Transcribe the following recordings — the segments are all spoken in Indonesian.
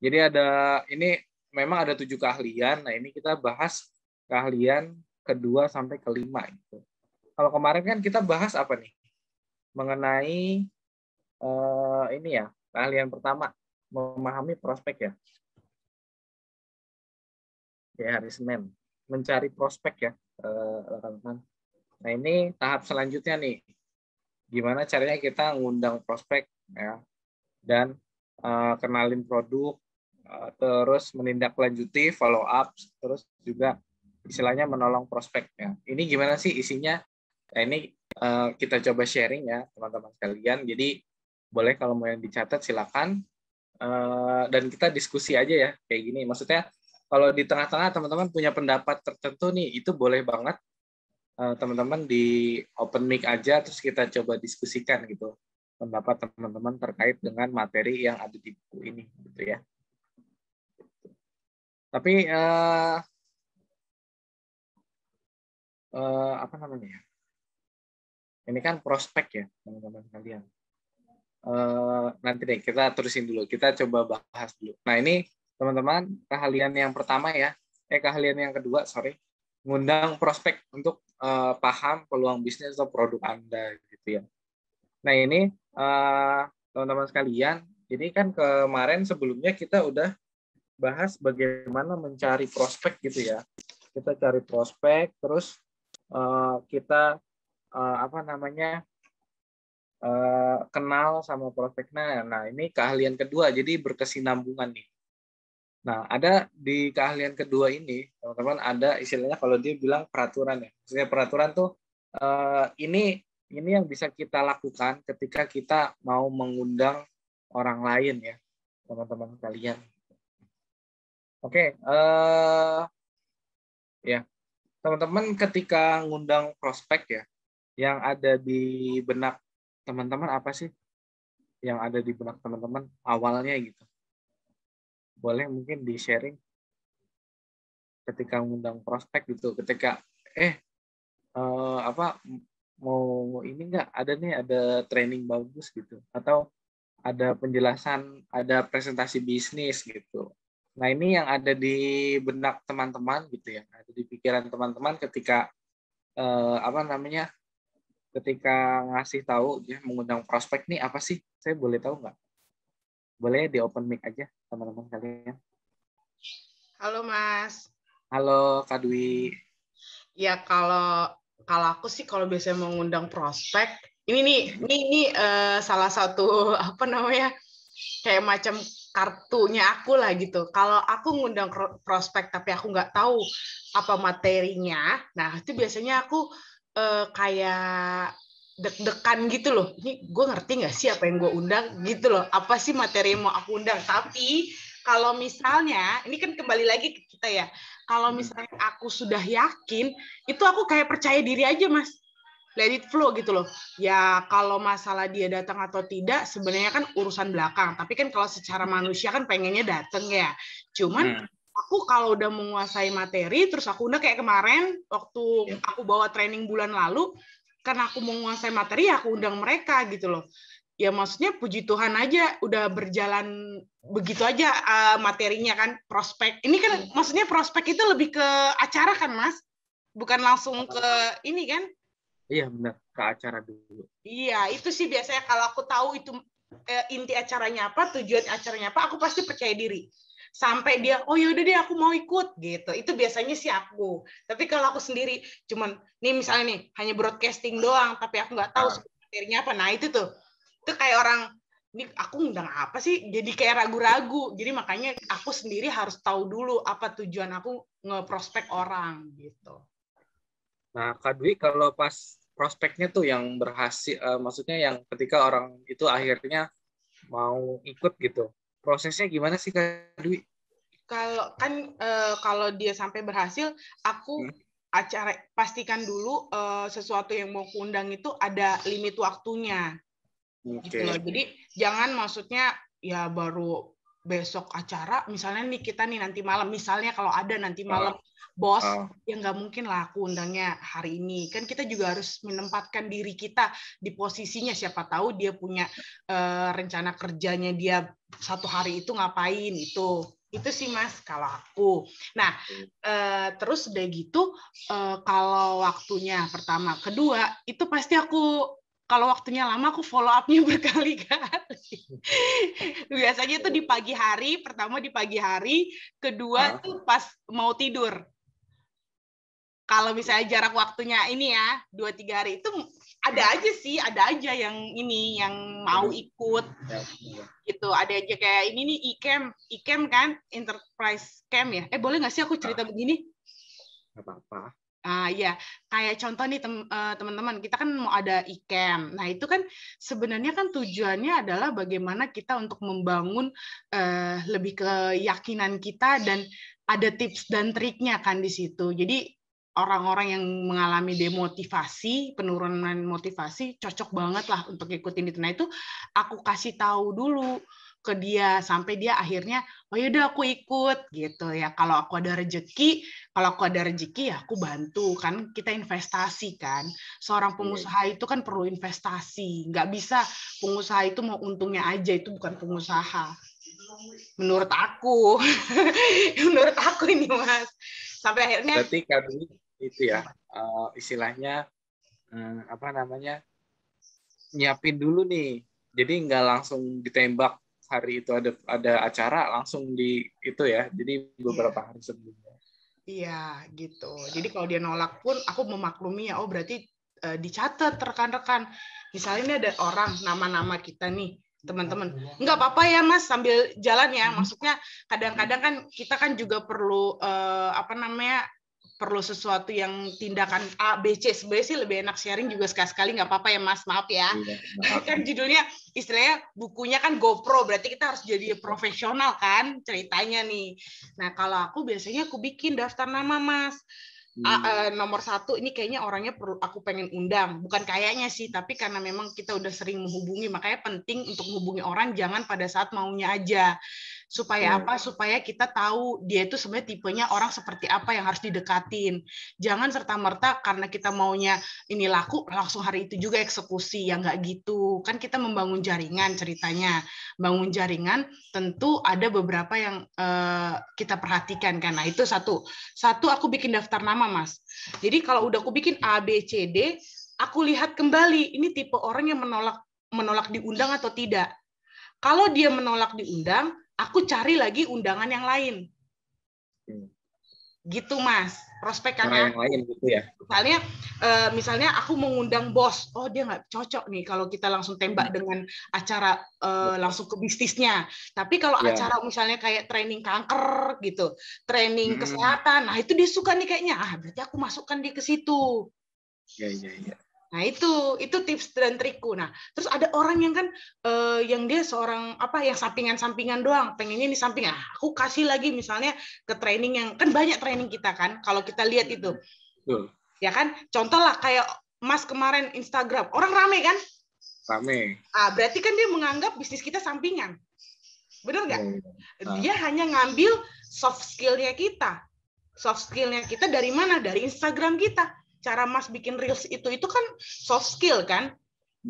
Jadi ini memang ada 7 keahlian. Nah, ini kita bahas keahlian kedua sampai kelima itu. Kalau kemarin kan kita bahas apa nih? Mengenai ini ya, keahlian pertama, memahami prospek ya. Ya, hari Senin. Mencari prospek ya, teman-teman. Nah, ini tahap selanjutnya nih. Gimana caranya kita ngundang prospek ya, dan kenalin produk, terus menindaklanjuti, follow up, terus juga istilahnya menolong prospeknya. Ini gimana sih isinya? Nah, ini kita coba sharing ya teman-teman sekalian. Jadi boleh kalau mau yang dicatat silakan, dan kita diskusi aja ya kayak gini. Maksudnya kalau di tengah-tengah teman-teman punya pendapat tertentu nih, itu boleh banget teman-teman di open mic aja, terus kita coba diskusikan gitu pendapat teman-teman terkait dengan materi yang ada di buku ini gitu ya. Tapi apa namanya ya? Ini kan prospek ya teman-teman sekalian. Nanti deh kita terusin dulu. Kita coba bahas dulu. Nah, ini teman-teman keahlian yang pertama ya. Keahlian yang kedua, sorry. Ngundang prospek untuk paham peluang bisnis atau produk Anda gitu ya. Nah, ini teman-teman sekalian, jadi kan kemarin sebelumnya kita udah bahas bagaimana mencari prospek gitu ya. Kita cari prospek, terus kita apa namanya kenal sama prospeknya. Nah, ini keahlian kedua, jadi berkesinambungan nih. Nah, ada di keahlian kedua ini, teman-teman, ada istilahnya kalau dia bilang peraturan ya. Maksudnya peraturan tuh ini yang bisa kita lakukan ketika kita mau mengundang orang lain ya, teman-teman kalian. Oke, ya, teman-teman ketika ngundang prospek ya, yang ada di benak teman-teman apa sih? Yang ada di benak teman-teman awalnya gitu. Boleh mungkin di-sharing ketika ngundang prospek gitu, ketika apa mau ini enggak ada training bagus gitu, atau ada penjelasan, ada presentasi bisnis gitu. Nah, ini yang ada di benak teman-teman gitu ya, ada di pikiran teman-teman ketika apa namanya, ketika ngasih tahu ya mengundang prospek nih apa sih? Saya boleh tahu nggak? Boleh di open mic aja teman-teman kalian. Halo Mas. Halo Kak Dwi. Ya kalau aku sih kalau biasanya mengundang prospek, ini salah satu apa namanya kayak macam kartunya aku lah gitu. Kalau aku ngundang prospek tapi aku nggak tahu apa materinya, nah itu biasanya aku kayak deg-degan gitu loh. Ini gue ngerti nggak sih apa yang gue undang gitu loh. Apa sih materi yang mau aku undang? Tapi kalau misalnya, ini kan kembali lagi ke kita ya. Kalau misalnya aku sudah yakin, itu aku kayak percaya diri aja, Mas. Let it flow gitu loh. Ya kalau masalah dia datang atau tidak sebenarnya kan urusan belakang. Tapi kan kalau secara manusia kan pengennya datang ya. Cuman aku kalau udah menguasai materi, terus aku udah kayak kemarin waktu aku bawa training bulan lalu, karena aku menguasai materi, aku undang mereka gitu loh. Ya maksudnya puji Tuhan aja udah berjalan begitu aja materinya kan, prospek. Ini kan maksudnya prospek itu lebih ke acara kan, Mas? Bukan langsung ke ini kan? Iya benar, ke acara dulu. Iya, itu sih biasanya kalau aku tahu itu inti acaranya apa, tujuan acaranya apa, aku pasti percaya diri. Sampai dia, oh yaudah deh aku mau ikut gitu. Itu biasanya sih aku. Tapi kalau aku sendiri, cuman nih misalnya nih hanya broadcasting doang, tapi aku nggak tahu materinya apa. Nah itu tuh, itu kayak orang, ini aku ngundang apa sih? Jadi kayak ragu-ragu. Jadi makanya aku sendiri harus tahu dulu apa tujuan aku ngeprospek orang gitu. Nah, Kak Dwi, kalau pas prospeknya tuh yang berhasil, maksudnya yang ketika orang itu akhirnya mau ikut gitu, prosesnya gimana sih Kak Dwi? Kalau kan kalau dia sampai berhasil, aku acara pastikan dulu sesuatu yang mau kuundang itu ada limit waktunya. Gitu loh. Jadi jangan maksudnya ya baru besok acara, misalnya nih kita nih nanti malam, misalnya kalau ada nanti malam bos, ya nggak mungkin lah aku undangnya hari ini. Kan kita juga harus menempatkan diri kita di posisinya, siapa tahu dia punya rencana kerjanya dia satu hari itu ngapain, itu sih Mas kalau aku. Nah, terus udah gitu, kalau waktunya pertama, kedua, itu pasti aku kalau waktunya lama aku follow up-nya berkali-kali. Biasanya tuh di pagi hari, pertama di pagi hari, kedua tuh pas mau tidur. Kalau misalnya jarak waktunya ini ya, 2-3 hari itu ada aja yang ini, yang mau ikut. Gitu, ada aja kayak ini nih ICAM kan, Enterprise Camp ya. Boleh nggak sih aku cerita begini? Nggak apa-apa. Ya, kayak contoh nih teman-teman, kita kan mau ada ICAM. Nah, itu kan sebenarnya kan tujuannya adalah bagaimana kita untuk membangun lebih keyakinan kita, dan ada tips dan triknya kan di situ. Jadi orang-orang yang mengalami demotivasi, penurunan motivasi, cocok banget lah untuk ikutin itu. Nah, itu aku kasih tahu dulu ke dia sampai dia akhirnya, oh yaudah aku ikut gitu ya. Kalau aku ada rezeki ya aku bantu, kan kita investasi kan. Seorang pengusaha itu kan perlu investasi, nggak bisa pengusaha itu mau untungnya aja, itu bukan pengusaha. Menurut aku, menurut aku ini Mas. Sampai akhirnya. Berarti kan itu ya istilahnya apa namanya, nyiapin dulu nih. Jadi nggak langsung ditembak hari itu ada acara langsung di itu ya. Jadi beberapa hari sebelumnya. Iya, gitu. Jadi kalau dia nolak pun aku memaklumi ya, oh berarti dicatat rekan-rekan. Misalnya ini ada orang, nama-nama kita nih, teman-teman. Nggak apa-apa ya Mas, sambil jalan ya. Maksudnya kadang-kadang kan kita kan juga perlu perlu sesuatu yang tindakan A, B, C. Sebenarnya sih lebih enak sharing juga sekali-sekali, nggak apa-apa ya Mas, maaf ya. Kan judulnya, istilahnya bukunya kan GoPro, berarti kita harus jadi profesional kan ceritanya nih. Nah, kalau aku biasanya aku bikin daftar nama Mas. Nomor 1, ini kayaknya orangnya perlu aku pengen undang. Bukan kayaknya sih, tapi karena memang kita udah sering menghubungi, makanya penting untuk menghubungi orang jangan pada saat maunya aja. Supaya apa? Supaya kita tahu dia itu sebenarnya tipenya orang seperti apa yang harus didekatin. Jangan serta-merta karena kita maunya ini laku, langsung hari itu juga eksekusi. Ya nggak gitu. Kan kita membangun jaringan ceritanya. Bangun jaringan tentu ada beberapa yang kita perhatikan kan. Nah, itu satu aku bikin daftar nama Mas. Jadi kalau udah aku bikin A, B, C, D, aku lihat kembali ini tipe orang yang menolak diundang atau tidak. Kalau dia menolak diundang, aku cari lagi undangan yang lain. Gitu Mas, prospekannya yang lain gitu ya. Misalnya aku mengundang bos, oh dia nggak cocok nih kalau kita langsung tembak dengan acara langsung ke bisnisnya. Tapi kalau acara misalnya kayak training kanker gitu, training kesehatan, nah itu dia suka nih kayaknya, berarti aku masukkan dia ke situ. Iya. Nah itu tips dan trikku. Nah terus ada orang yang kan yang dia seorang yang sampingan doang, pengennya di samping. Aku kasih lagi misalnya ke training yang kan banyak training kita kan, kalau kita lihat itu. Ya kan, contoh lah kayak Mas kemarin Instagram, orang rame kan? Rame. Berarti kan dia menganggap bisnis kita sampingan. Benar nggak? Dia hanya ngambil soft skill-nya kita. Soft skill-nya kita dari mana? Dari Instagram kita. Cara Mas bikin reels itu kan soft skill kan?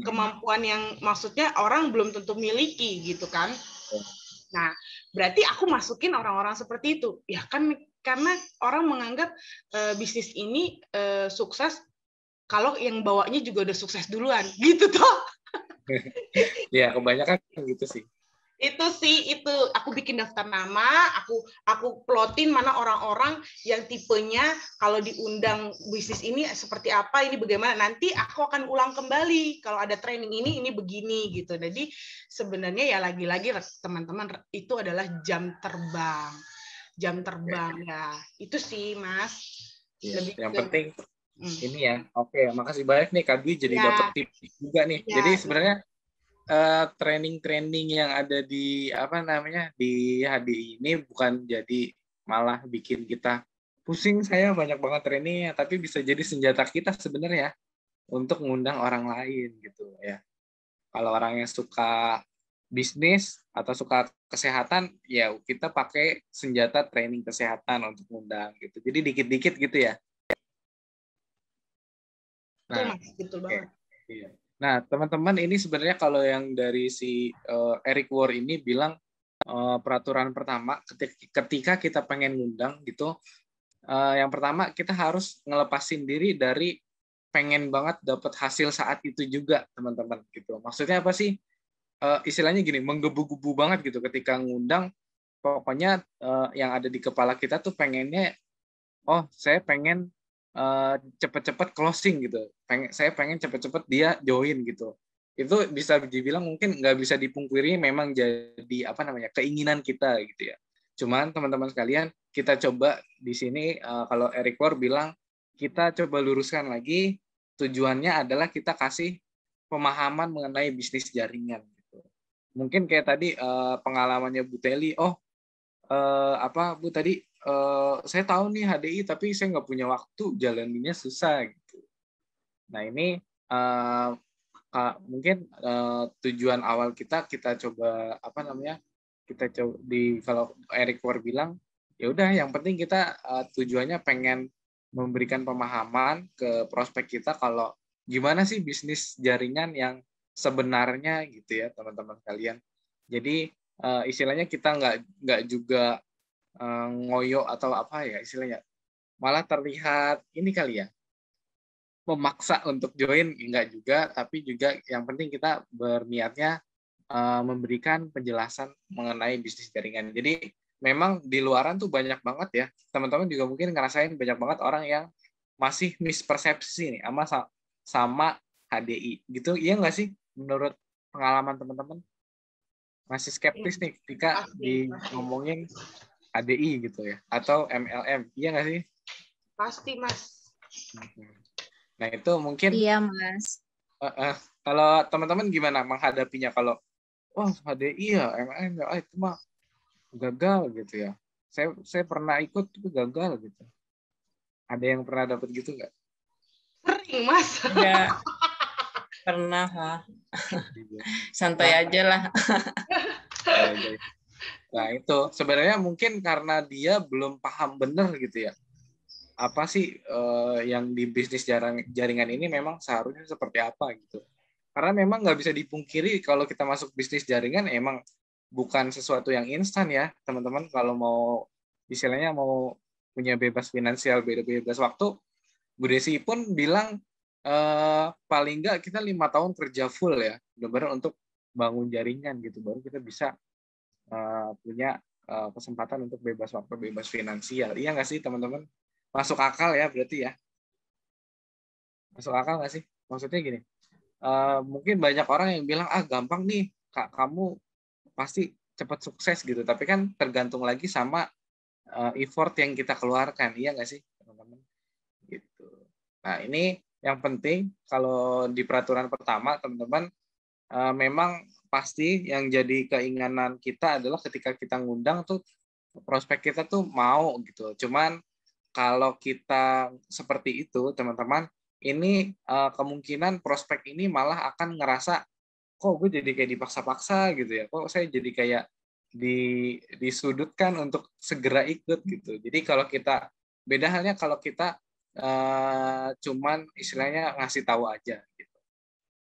Kemampuan yang maksudnya orang belum tentu miliki gitu kan? Nah, berarti aku masukin orang-orang seperti itu. Ya kan, karena orang menganggap bisnis ini sukses kalau yang bawanya juga udah sukses duluan, gitu toh. Ya, kebanyakan gitu sih. Itu aku bikin daftar nama, aku plotin mana orang-orang yang tipenya kalau diundang bisnis ini seperti apa, ini bagaimana, nanti aku akan ulang kembali kalau ada training ini begini gitu. Jadi sebenarnya ya lagi-lagi teman-teman itu adalah jam terbang ya, itu sih Mas. Yang penting ini ya. Oke, makasih banyak nih Kak Dwi, jadi dapat tips juga nih. Jadi sebenarnya training yang ada di di HDI ini bukan jadi malah bikin kita pusing, saya banyak banget trainingnya, tapi bisa jadi senjata kita sebenarnya untuk mengundang orang lain gitu ya. Kalau orang yang suka bisnis atau suka kesehatan, ya kita pakai senjata training kesehatan untuk ngundang gitu. Jadi dikit-dikit gitu ya. Betul Nah, Mas, betul oke. banget. Iya. Nah, teman-teman ini sebenarnya kalau yang dari si Eric Ward ini bilang peraturan pertama ketika kita pengen ngundang gitu, yang pertama kita harus ngelepasin diri dari pengen banget dapat hasil saat itu juga, teman-teman gitu. Maksudnya apa sih? Istilahnya gini, menggebu-gebu banget gitu ketika ngundang, pokoknya yang ada di kepala kita tuh pengennya, oh saya pengen cepet-cepet closing gitu, saya pengen cepet-cepet dia join gitu. Itu bisa dibilang mungkin nggak bisa dipungkiri memang jadi apa namanya keinginan kita gitu ya. Cuman teman-teman sekalian, kita coba di sini kalau Eric Ward bilang kita coba luruskan lagi, tujuannya adalah kita kasih pemahaman mengenai bisnis jaringan gitu. Mungkin kayak tadi pengalamannya Bu Teli, oh apa Bu tadi saya tahu nih HDI tapi saya nggak punya waktu, jalaninnya susah gitu. Nah ini mungkin tujuan awal kita coba apa namanya, kita coba kalau Eric Ward bilang ya udah yang penting kita tujuannya pengen memberikan pemahaman ke prospek kita kalau gimana sih bisnis jaringan yang sebenarnya gitu ya teman-teman kalian. Jadi istilahnya kita nggak juga ngoyo atau apa ya istilahnya, malah terlihat ini kali ya, memaksa untuk join, enggak juga, tapi juga yang penting kita berniatnya memberikan penjelasan mengenai bisnis jaringan. Jadi memang di luaran tuh banyak banget ya, teman-teman juga mungkin ngerasain banyak banget orang yang masih mispersepsi nih sama HDI gitu, iya nggak sih menurut pengalaman teman-teman? Masih skeptis nih ketika Pasti. ngomongin HDI gitu ya, atau MLM, iya nggak sih? Pasti Mas. Nah itu mungkin Iya, Mas. kalau teman-teman gimana menghadapinya kalau oh HDI ya MLM ya itu mah gagal gitu ya. Saya pernah ikut itu gagal gitu. Ada yang pernah dapat gitu nggak? Sering Mas. Enggak pernah lah. Santai Nah, aja lah. nah itu sebenarnya mungkin karena dia belum paham benar gitu ya. Apa sih yang di bisnis jaringan ini memang seharusnya seperti apa gitu. Karena memang nggak bisa dipungkiri kalau kita masuk bisnis jaringan emang bukan sesuatu yang instan ya teman-teman. Kalau mau istilahnya mau punya bebas finansial, bebas waktu, Bu Desi pun bilang paling nggak kita 5 tahun kerja full ya, benar-benar untuk bangun jaringan gitu, baru kita bisa punya kesempatan untuk bebas waktu, bebas finansial. Iya nggak sih teman-teman? Masuk akal ya berarti ya? Masuk akal nggak sih? Maksudnya gini, mungkin banyak orang yang bilang gampang nih, Kak, kamu pasti cepat sukses gitu. Tapi kan tergantung lagi sama effort yang kita keluarkan, iya nggak sih teman-teman? Gitu. Nah ini yang penting kalau di peraturan pertama teman-teman, memang pasti yang jadi keinginan kita adalah ketika kita ngundang tuh prospek kita tuh mau gitu. Cuman kalau kita seperti itu teman-teman, ini kemungkinan prospek ini malah akan ngerasa kok gue jadi kayak dipaksa-paksa gitu ya, kok saya jadi kayak disudutkan untuk segera ikut gitu. Jadi kalau kita beda halnya kalau kita cuman istilahnya ngasih tahu aja gitu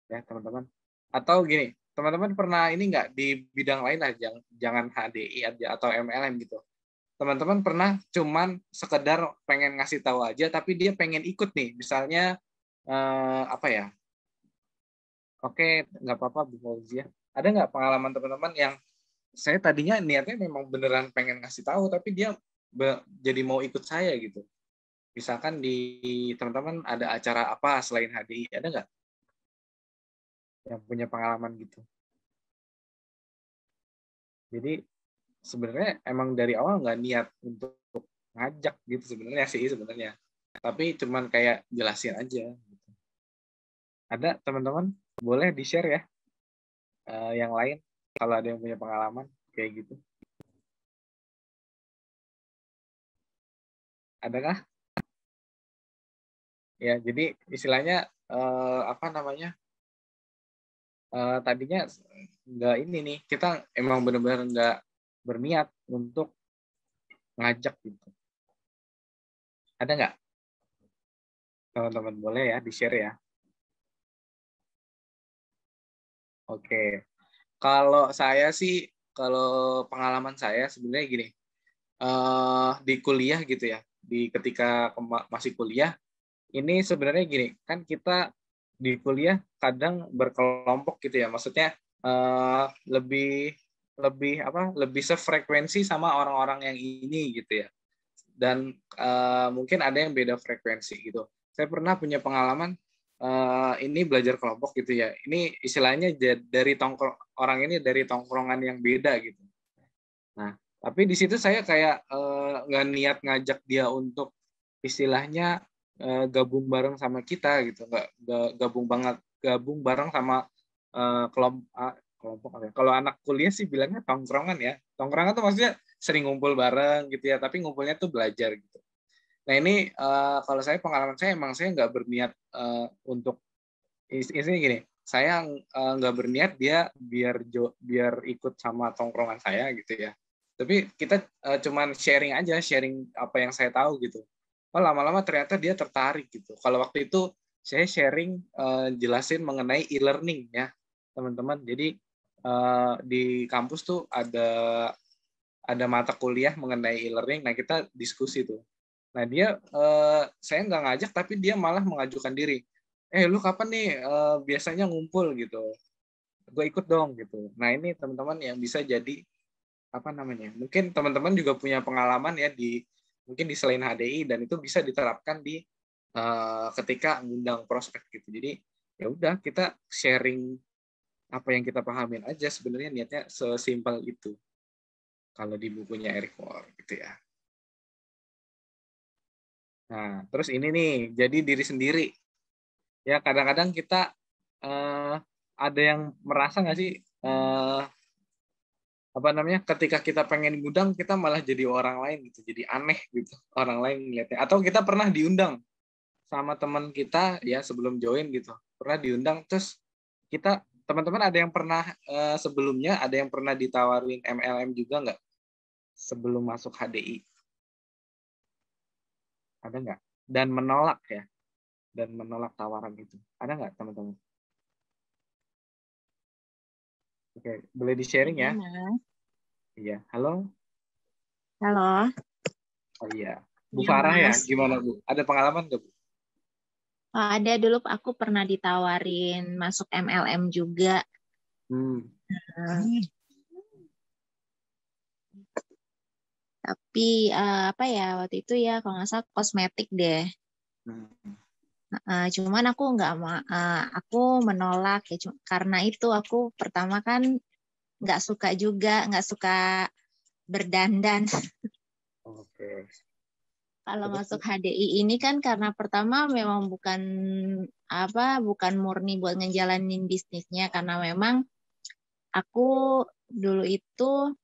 ya teman-teman. Atau gini, teman-teman pernah ini nggak di bidang lain lah, jangan HDI aja atau MLM gitu. Teman-teman pernah cuman sekedar pengen ngasih tahu aja tapi dia pengen ikut nih, misalnya apa ya? Oke, nggak apa-apa Bu Fauzia. Ada nggak pengalaman teman-teman yang saya tadinya niatnya memang beneran pengen ngasih tahu, tapi dia jadi mau ikut saya gitu. Misalkan di teman-teman ada acara apa selain HDI, ada nggak yang punya pengalaman gitu? Jadi sebenarnya emang dari awal nggak niat untuk ngajak gitu sebenarnya sih sebenarnya. Tapi cuman kayak jelasin aja. Gitu. Ada teman-teman boleh di-share ya yang lain kalau ada yang punya pengalaman kayak gitu. Adakah? Ya, jadi istilahnya apa namanya? Tadinya nggak ini nih, kita emang benar-benar nggak berniat untuk ngajak gitu. Ada nggak teman-teman? Boleh ya di-share ya. Oke. Kalau saya sih, kalau pengalaman saya sebenarnya gini, di kuliah gitu ya, ketika masih kuliah, ini sebenarnya gini, kan kita di kuliah kadang berkelompok gitu ya, maksudnya lebih lebih apa, lebih sefrekuensi sama orang-orang yang ini gitu ya, dan mungkin ada yang beda frekuensi gitu. Saya pernah punya pengalaman ini belajar kelompok gitu ya. Ini istilahnya dari orang ini dari tongkrongan yang beda gitu. Nah, tapi di situ saya kayak nggak niat ngajak dia untuk istilahnya gabung bareng sama kita gitu, nggak gabung bareng sama kelompok apa ya? Kalau anak kuliah sih bilangnya tongkrongan ya. Tongkrongan tuh maksudnya sering ngumpul bareng gitu ya, tapi ngumpulnya tuh belajar gitu. Nah ini kalau saya pengalaman saya emang saya nggak berniat untuk isinya gini, saya nggak berniat dia biar ikut sama tongkrongan saya gitu ya. Tapi kita cuman sharing apa yang saya tahu gitu. Oh lama-lama ternyata dia tertarik gitu. Kalau waktu itu saya sharing jelasin mengenai e-learning ya teman-teman. Jadi di kampus tuh ada mata kuliah mengenai e-learning. Nah kita diskusi tuh. Nah dia saya nggak ngajak tapi dia malah mengajukan diri. Lu kapan nih biasanya ngumpul gitu? Gue ikut dong gitu. Nah ini teman-teman yang bisa jadi apa namanya? Mungkin teman-teman juga punya pengalaman ya mungkin di selain HDI dan itu bisa diterapkan di ketika ngundang prospek gitu. Jadi ya udah kita sharing apa yang kita pahamin aja, sebenarnya niatnya sesimpel itu. Kalau di bukunya Eric Moore gitu ya. Nah, terus ini nih, jadi diri sendiri. Ya kadang-kadang kita ada yang merasa nggak sih apa namanya, ketika kita pengen ngundang kita malah jadi orang lain gitu, jadi aneh gitu orang lain ngeliatnya. Atau kita pernah diundang sama teman kita ya sebelum join gitu, pernah diundang terus kita teman-teman ada yang pernah sebelumnya ada yang pernah ditawarin MLM juga nggak sebelum masuk HDI? Ada nggak? Dan menolak ya? Dan menolak tawaran itu. Ada nggak teman-teman? Oke, boleh di-sharing ya? Mas. Iya, halo? Halo. Oh iya. Bu Iya, Farah ya, Mas. gimana Bu? Ada pengalaman nggak Bu? Oh, ada dulu aku pernah ditawarin masuk MLM juga. Hmm. Hmm. Tapi apa ya waktu itu ya kalau nggak salah kosmetik deh. Hmm. Cuman aku nggak aku menolak ya karena itu aku pertama kan nggak suka juga, nggak suka berdandan. Oke. Kalau Terus, masuk HDI ini kan karena pertama memang bukan murni buat ngejalanin bisnisnya karena memang aku dulu itu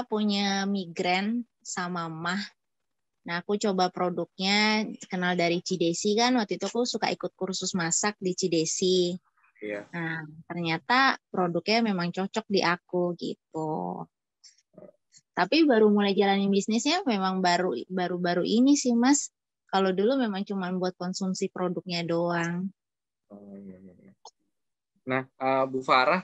punya migrain sama mah. Nah, aku coba produknya kenal dari Cidesi kan waktu itu aku suka ikut kursus masak di Cidesi. iya. Nah, ternyata produknya memang cocok di aku gitu. Tapi baru mulai jalanin bisnisnya memang baru ini sih, Mas. Kalau dulu memang cuma buat konsumsi produknya doang. Oh, iya, iya. Nah, Bu Farah,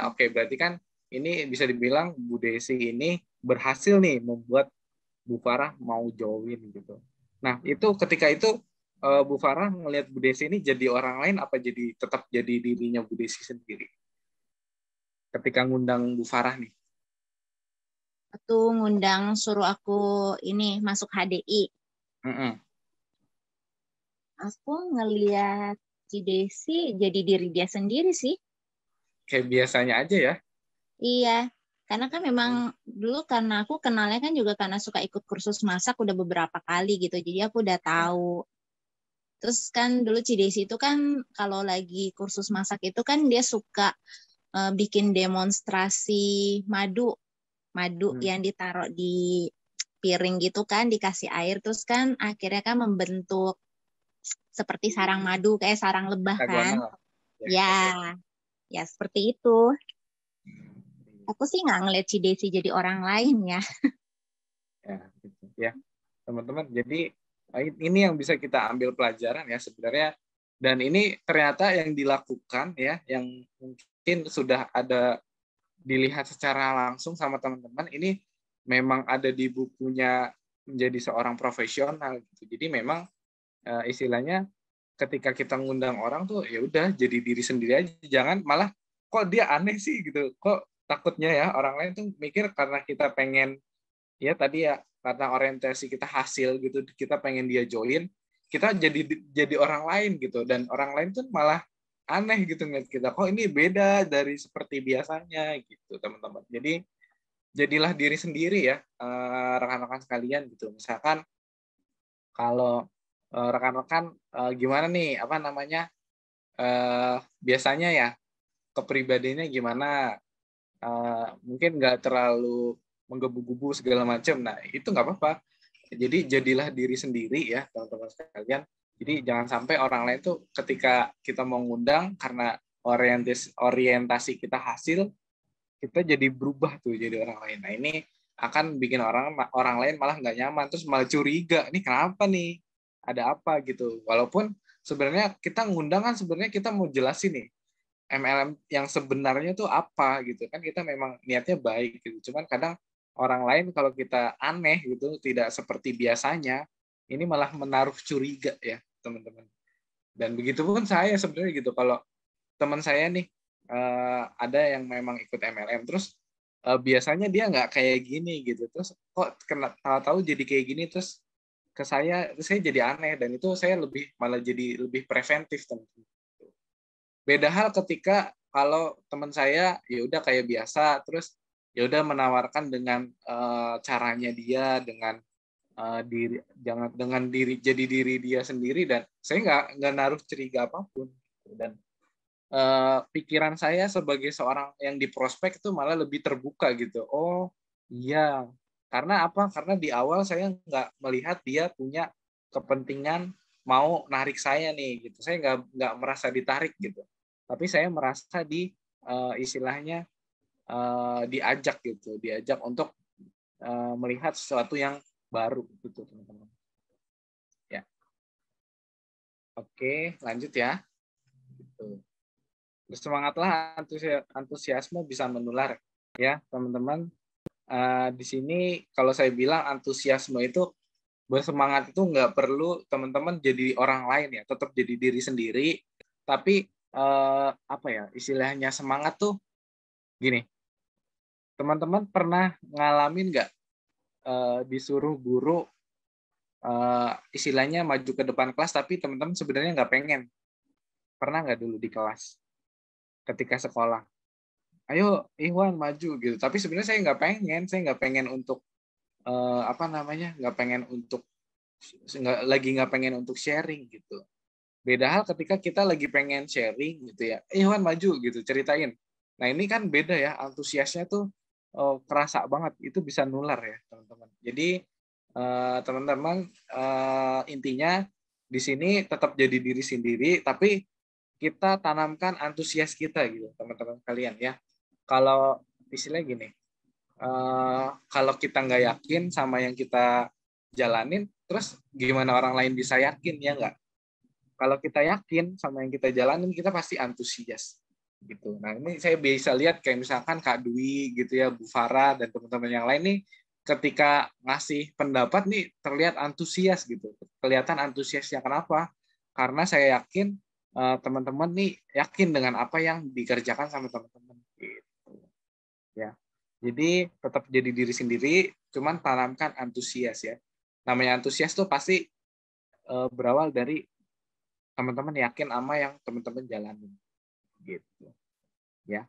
oke berarti kan ini bisa dibilang Bu Desi ini berhasil nih membuat Bu Farah mau join gitu. Nah, itu ketika itu Bu Farah ngelihat Bu Desi ini jadi orang lain apa tetap jadi dirinya Bu Desi sendiri? Ketika ngundang Bu Farah nih. Waktu ngundang suruh aku ini masuk HDI. Mm-mm. Aku ngeliat Cidesi jadi diri dia sendiri sih. Kayak biasanya aja ya. Iya, karena kan memang dulu karena aku kenalnya kan juga karena suka ikut kursus masak udah beberapa kali gitu. Jadi aku udah tahu. Terus kan dulu Cidesi itu kan kalau lagi kursus masak itu kan dia suka bikin demonstrasi madu. Madu yang ditaruh di piring gitu kan, dikasih air. Terus kan akhirnya kan membentuk seperti sarang madu, kayak sarang lebah kan. Hexagonal. Ya, Ya seperti itu. Aku sih nggak ngeliat si Desi jadi orang lain ya. Ya, gitu. Ya, teman-teman. Jadi ini yang bisa kita ambil pelajaran ya sebenarnya. Dan ini ternyata yang dilakukan ya, yang mungkin sudah ada dilihat secara langsung sama teman-teman. Ini memang ada di bukunya menjadi seorang profesional. Gitu. Jadi memang istilahnya ketika kita ngundang orang tuh ya udah jadi diri sendiri aja. Jangan malah kok dia aneh sih gitu. Kok takutnya ya orang lain tuh mikir karena kita pengen ya tadi ya karena orientasi kita hasil gitu kita pengen dia join kita jadi orang lain gitu dan orang lain tuh malah aneh gitu ngeliat kita kok ini beda dari seperti biasanya gitu teman-teman. Jadi jadilah diri sendiri ya rekan-rekan sekalian gitu. Misalkan kalau rekan-rekan gimana nih apa namanya biasanya ya kepribadiannya gimana mungkin nggak terlalu menggebu-gebu segala macam. Nah, itu nggak apa-apa. Jadi jadilah diri sendiri ya, teman-teman sekalian. Jadi jangan sampai orang lain tuh ketika kita mau ngundang karena orientasi kita hasil, kita jadi berubah tuh jadi orang lain. Nah, ini akan bikin orang lain malah nggak nyaman, terus malah curiga, nih kenapa nih? Ada apa gitu. Walaupun sebenarnya kita ngundang kan sebenarnya kita mau jelasin nih MLM yang sebenarnya tuh apa gitu kan kita memang niatnya baik gitu cuman kadang orang lain kalau kita aneh gitu tidak seperti biasanya ini malah menaruh curiga ya teman-teman dan begitu pun saya sebenarnya gitu kalau teman saya nih ada yang memang ikut MLM terus biasanya dia nggak kayak gini gitu terus kok kena tahu-tahu jadi kayak gini terus ke saya terus saya jadi aneh dan itu saya malah jadi lebih preventif teman-teman. Beda hal ketika kalau teman saya ya udah kayak biasa terus ya udah menawarkan dengan caranya dia dengan diri jangan dengan diri jadi diri dia sendiri dan saya nggak naruh curiga apapun dan pikiran saya sebagai seorang yang di prospek itu malah lebih terbuka gitu. Oh iya karena apa? Karena di awal saya nggak melihat dia punya kepentingan mau narik saya nih gitu. Saya nggak merasa ditarik gitu. Tapi saya merasa istilahnya diajak gitu, diajak untuk melihat sesuatu yang baru gitu teman-teman. Ya, oke lanjut ya. Gitu. Bersemangatlah antusiasme bisa menular ya teman-teman. Di sini kalau saya bilang antusiasme itu bersemangat itu nggak perlu teman-teman jadi orang lain ya, tetap jadi diri sendiri. Tapi apa ya istilahnya semangat tuh gini, teman-teman pernah ngalamin nggak disuruh guru istilahnya maju ke depan kelas tapi teman-teman sebenarnya nggak pengen, pernah nggak dulu di kelas ketika sekolah? Ayo Ikhwan maju gitu. Tapi sebenarnya saya nggak pengen untuk apa namanya, nggak pengen untuk sharing gitu. Beda hal ketika kita lagi pengen sharing gitu ya, Ikhwan maju gitu, ceritain. Nah ini kan beda ya, antusiasnya tuh kerasa banget, itu bisa nular ya teman-teman. Jadi teman-teman intinya di sini tetap jadi diri sendiri, tapi kita tanamkan antusias kita gitu teman-teman kalian ya. Kalau istilahnya gini, kalau kita nggak yakin sama yang kita jalanin, terus gimana orang lain bisa yakin ya nggak? Kalau kita yakin sama yang kita jalanin, kita pasti antusias gitu. Nah ini saya bisa lihat kayak misalkan Kak Dwi gitu ya, Bu Farah dan teman-teman yang lain nih, ketika ngasih pendapat nih terlihat antusias gitu, kelihatan antusiasnya. Kenapa? Karena saya yakin teman-teman nih yakin dengan apa yang dikerjakan sama teman-teman gitu ya. Jadi tetap jadi diri sendiri, cuman tanamkan antusias ya. Namanya antusias tuh pasti berawal dari teman-teman yakin sama yang teman-teman jalanin gitu ya.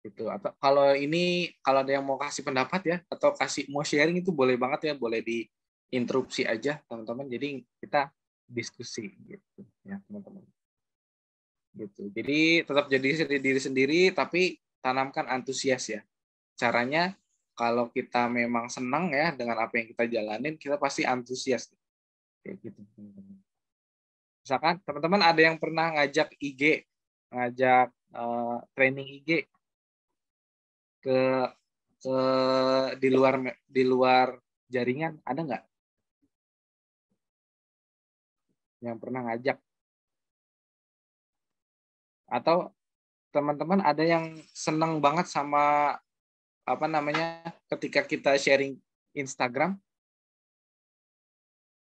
Itu atau kalau ada yang mau kasih pendapat ya atau mau sharing itu boleh banget ya, boleh diinterupsi aja teman-teman. Jadi kita diskusi gitu ya teman-teman. Gitu. Jadi tetap jadi diri sendiri tapi tanamkan antusias ya. Caranya kalau kita memang senang ya dengan apa yang kita jalanin, kita pasti antusias. Kayak gitu. Misalkan teman-teman ada yang pernah ngajak IG ngajak training IG ke di luar jaringan, ada nggak yang pernah ngajak? Atau teman-teman ada yang senang banget sama apa namanya ketika kita sharing Instagram?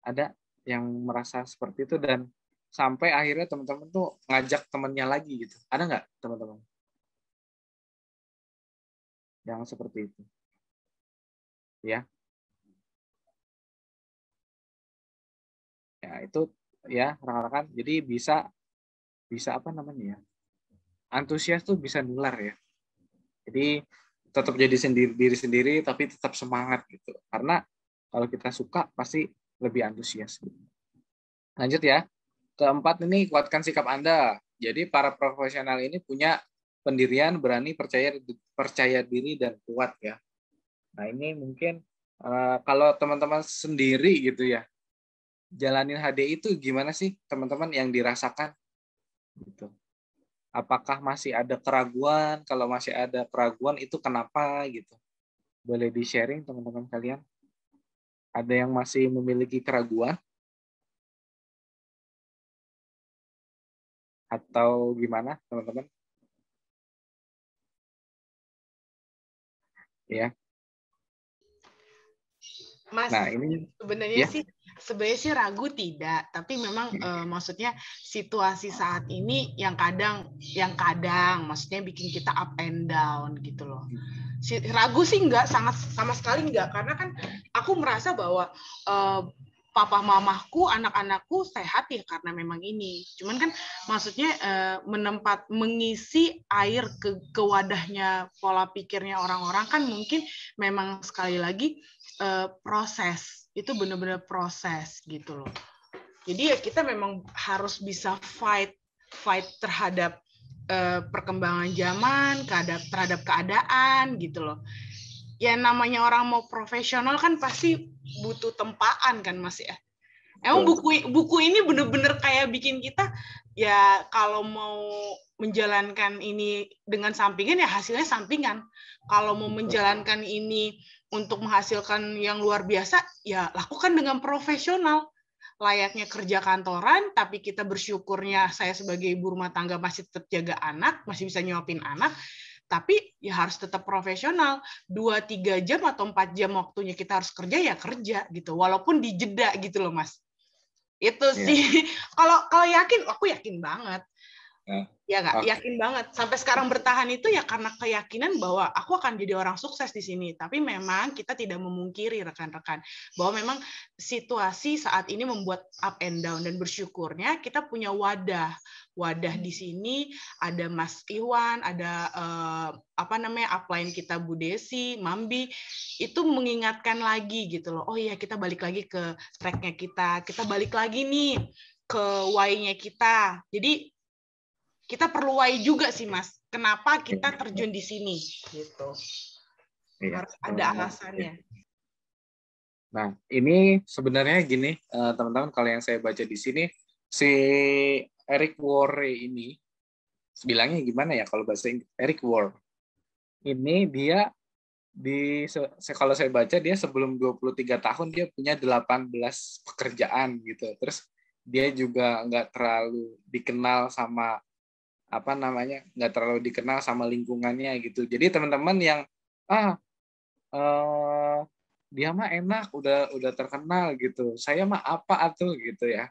Ada yang merasa seperti itu dan sampai akhirnya teman-teman tuh ngajak temennya lagi gitu. Ada nggak teman-teman yang seperti itu? Ya, ya itu ya rekan-rekan. Jadi bisa apa namanya ya? Antusias tuh bisa nular ya. Jadi tetap jadi diri sendiri tapi tetap semangat gitu. Karena kalau kita suka pasti lebih antusias. Lanjut ya. Keempat ini, kuatkan sikap Anda. Jadi para profesional ini punya pendirian, berani, percaya diri dan kuat ya. Nah, ini mungkin kalau teman-teman sendiri gitu ya, jalanin HDI itu gimana sih teman-teman yang dirasakan gitu. Apakah masih ada keraguan? Kalau masih ada keraguan itu kenapa gitu? Boleh di-sharing teman-teman kalian? Ada yang masih memiliki keraguan? Atau gimana teman-teman? Ya. Mas, Nah, ini sebenarnya ya. sih ragu tidak, tapi memang maksudnya situasi saat ini yang kadang maksudnya bikin kita up and down gitu loh. Ragu sih enggak, sama sekali enggak, karena kan aku merasa bahwa papa mamaku, anak-anakku sehat ya karena memang ini. Cuman kan maksudnya mengisi air ke wadahnya pola pikirnya orang-orang kan mungkin memang sekali lagi proses. Itu benar-benar proses gitu loh. Jadi ya kita memang harus bisa fight terhadap perkembangan zaman, terhadap keadaan gitu loh. Ya namanya orang mau profesional kan pasti butuh tempaan kan Mas ya. Emang buku ini bener-bener kayak bikin kita ya kalau mau menjalankan ini dengan sampingan ya hasilnya sampingan. Kalau mau menjalankan ini untuk menghasilkan yang luar biasa ya lakukan dengan profesional. Layaknya kerja kantoran, tapi kita bersyukurnya saya sebagai ibu rumah tangga masih tetap jaga anak, masih bisa nyuapin anak, tapi ya harus tetap profesional. 2-3 jam atau 4 jam waktunya kita harus kerja ya kerja gitu, walaupun dijeda gitu loh Mas. Itu sih. Kalau yakin, aku yakin banget. Ya nggak, yakin banget. Sampai sekarang bertahan itu ya karena keyakinan bahwa aku akan jadi orang sukses di sini. Tapi memang kita tidak memungkiri rekan-rekan bahwa memang situasi saat ini membuat up and down dan bersyukurnya kita punya wadah di sini ada Mas Iwan, ada upline kita Bu Desi, Mambi, itu mengingatkan lagi gitu loh. Oh iya kita balik lagi ke track-nya kita balik lagi nih ke why-nya kita. Jadi kita perlu why juga sih Mas. Kenapa kita terjun di sini gitu. Harus ada alasannya. Nah, ini sebenarnya gini, teman-teman, kalau yang saya baca di sini, si Eric Worre ini, bilangnya gimana ya kalau bahasa Inggris? Eric Worre. Ini dia, kalau saya baca, dia sebelum 23 tahun, dia punya 18 pekerjaan gitu. Terus dia juga nggak terlalu dikenal sama, nggak terlalu dikenal sama lingkungannya gitu. Jadi teman-teman yang, dia mah enak, udah terkenal gitu. Saya mah apa atuh gitu ya.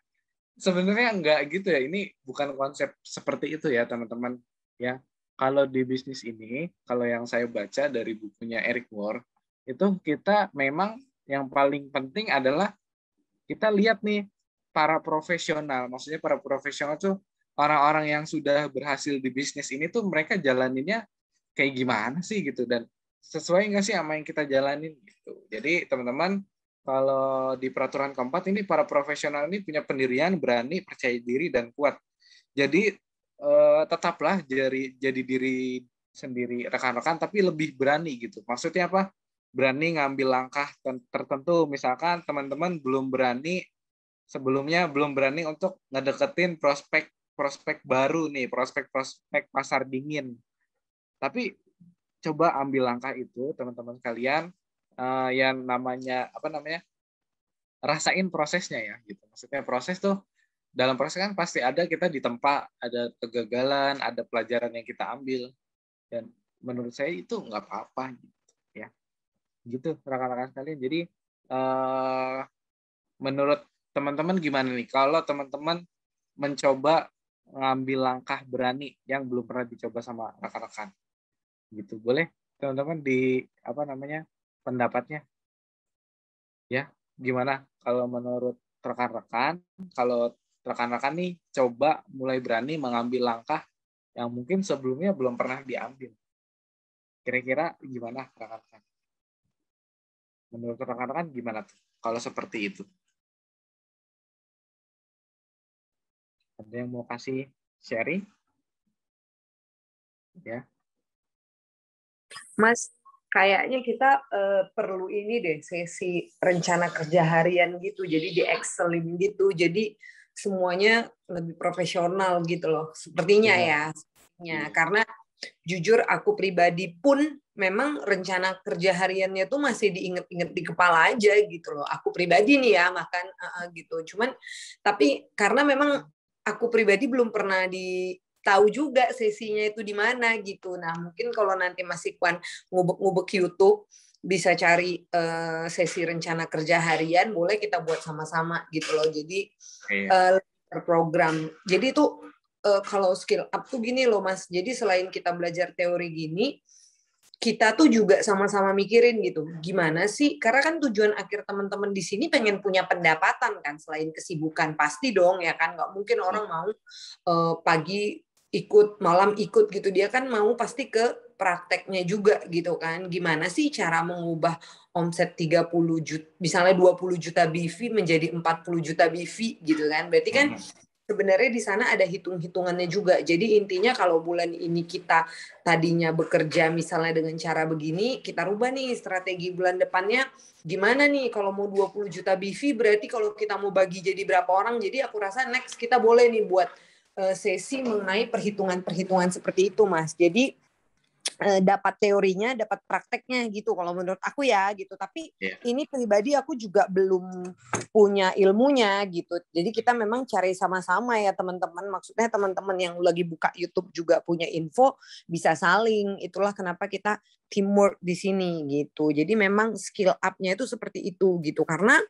Sebenarnya enggak gitu ya. Ini bukan konsep seperti itu ya, teman-teman. Ya, kalau di bisnis ini, kalau yang saya baca dari bukunya Eric Worre, itu kita memang yang paling penting adalah kita lihat nih para profesional. Maksudnya para profesional tuh orang-orang yang sudah berhasil di bisnis ini tuh mereka jalaninnya kayak gimana sih gitu, dan sesuai nggak sih sama yang kita jalanin gitu. Jadi teman-teman, kalau di peraturan keempat ini para profesional ini punya pendirian, berani, percaya diri dan kuat. Jadi tetaplah jadi diri sendiri rekan-rekan, tapi lebih berani gitu. Maksudnya apa? Berani ngambil langkah tertentu. Misalkan teman-teman sebelumnya belum berani untuk ngedeketin prospek prospek baru nih, prospek pasar dingin. Tapi coba ambil langkah itu, teman-teman sekalian, yang namanya rasain prosesnya ya, gitu. Maksudnya proses tuh, dalam proses kan pasti ada kita ditempa, ada kegagalan, ada pelajaran yang kita ambil, dan menurut saya itu nggak apa-apa, gitu ya. Gitu rekan-rekan sekalian. Jadi menurut teman-teman gimana nih kalau teman-teman mencoba ngambil langkah berani yang belum pernah dicoba sama rekan-rekan? Gitu. Boleh teman-teman pendapatnya ya, gimana kalau menurut rekan-rekan, kalau rekan-rekan nih coba mulai berani mengambil langkah yang mungkin sebelumnya belum pernah diambil, kira-kira gimana rekan-rekan? Menurut rekan-rekan gimana tuh kalau seperti itu? Ada yang mau kasih sharing? Ya. Mas, kayaknya kita perlu ini deh, sesi rencana kerja harian gitu. Jadi di Excelin gitu. Jadi semuanya lebih profesional gitu loh. Sepertinya ya. Karena jujur aku pribadi pun memang rencana kerja hariannya tuh masih diinget-inget di kepala aja gitu loh. Aku pribadi nih ya, makan gitu. Cuman tapi karena memang aku pribadi belum pernah tahu juga sesinya itu di mana gitu. Nah, mungkin kalau nanti Mas Ikwan ngubek-ngubek YouTube bisa cari sesi rencana kerja harian, boleh kita buat sama-sama gitu loh. Jadi program. Jadi itu kalau skill up tuh gini loh Mas. Jadi selain kita belajar teori gini, kita tuh juga sama-sama mikirin gitu, gimana sih? Karena kan tujuan akhir teman-teman di sini pengen punya pendapatan kan, selain kesibukan pasti dong ya kan, nggak mungkin orang mau pagi ikut, malam ikut gitu, dia kan mau pasti ke prakteknya juga gitu kan. Gimana sih cara mengubah omset 30 juta, misalnya 20 juta BV menjadi 40 juta BV gitu kan? Berarti kan sebenarnya di sana ada hitung-hitungannya juga. Jadi intinya kalau bulan ini kita tadinya bekerja misalnya dengan cara begini, kita rubah nih strategi bulan depannya gimana nih kalau mau 20 juta BV, berarti kalau kita mau bagi jadi berapa orang. Jadi aku rasa next kita boleh nih buat sesi mengenai perhitungan-perhitungan seperti itu, Mas. Jadi dapat teorinya, dapat prakteknya gitu kalau menurut aku ya gitu. Tapi ini pribadi aku juga belum punya ilmunya gitu. Jadi kita memang cari sama-sama ya teman-teman. Maksudnya teman-teman yang lagi buka YouTube juga punya info, bisa saling. Itulah kenapa kita teamwork di sini gitu. Jadi memang skill up-nya itu seperti itu gitu. Karena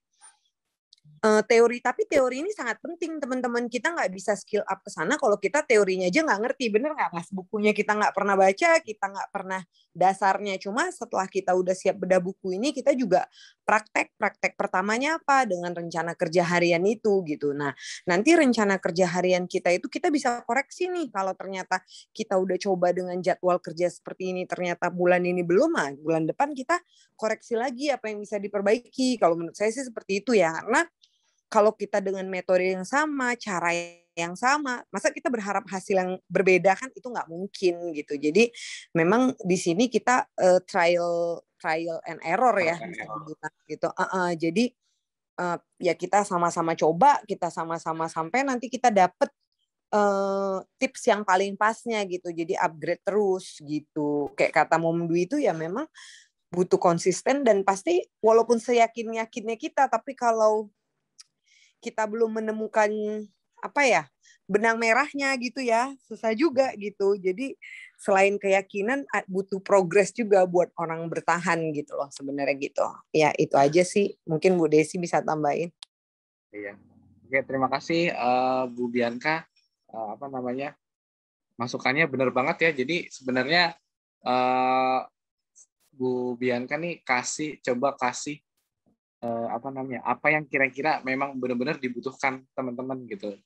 teori, tapi teori ini sangat penting teman-teman. Kita nggak bisa skill up ke sana kalau kita teorinya aja nggak ngerti, bener nggak Mas? Bukunya kita nggak pernah baca, kita nggak pernah dasarnya. Cuma setelah kita udah siap bedah buku ini, kita juga praktek pertamanya apa dengan rencana kerja harian itu gitu. Nah, nanti rencana kerja harian kita itu kita bisa koreksi nih kalau ternyata kita udah coba dengan jadwal kerja seperti ini, ternyata bulan ini belum, bulan depan kita koreksi lagi apa yang bisa diperbaiki. Kalau menurut saya sih seperti itu ya, karena kalau kita dengan metode yang sama, cara yang sama, masa kita berharap hasil yang berbeda kan itu nggak mungkin gitu. Jadi memang di sini kita trial and error ya gitu. Jadi ya kita sama-sama coba, kita sama-sama sampai nanti kita dapet tips yang paling pasnya gitu. Jadi upgrade terus gitu. Kayak kata Mom Dwi itu ya memang butuh konsisten dan pasti walaupun seyakin-yakinnya kita, tapi kalau kita belum menemukan benang merahnya gitu ya, susah juga gitu. Jadi selain keyakinan butuh progres juga buat orang bertahan gitu loh sebenarnya gitu. Ya itu aja sih, mungkin Bu Desi bisa tambahin. Iya. Oke, terima kasih Bu Bianca. Masukannya benar banget ya. Jadi sebenarnya Bu Bianca nih coba kasih apa yang kira-kira memang benar-benar dibutuhkan teman-teman gitu.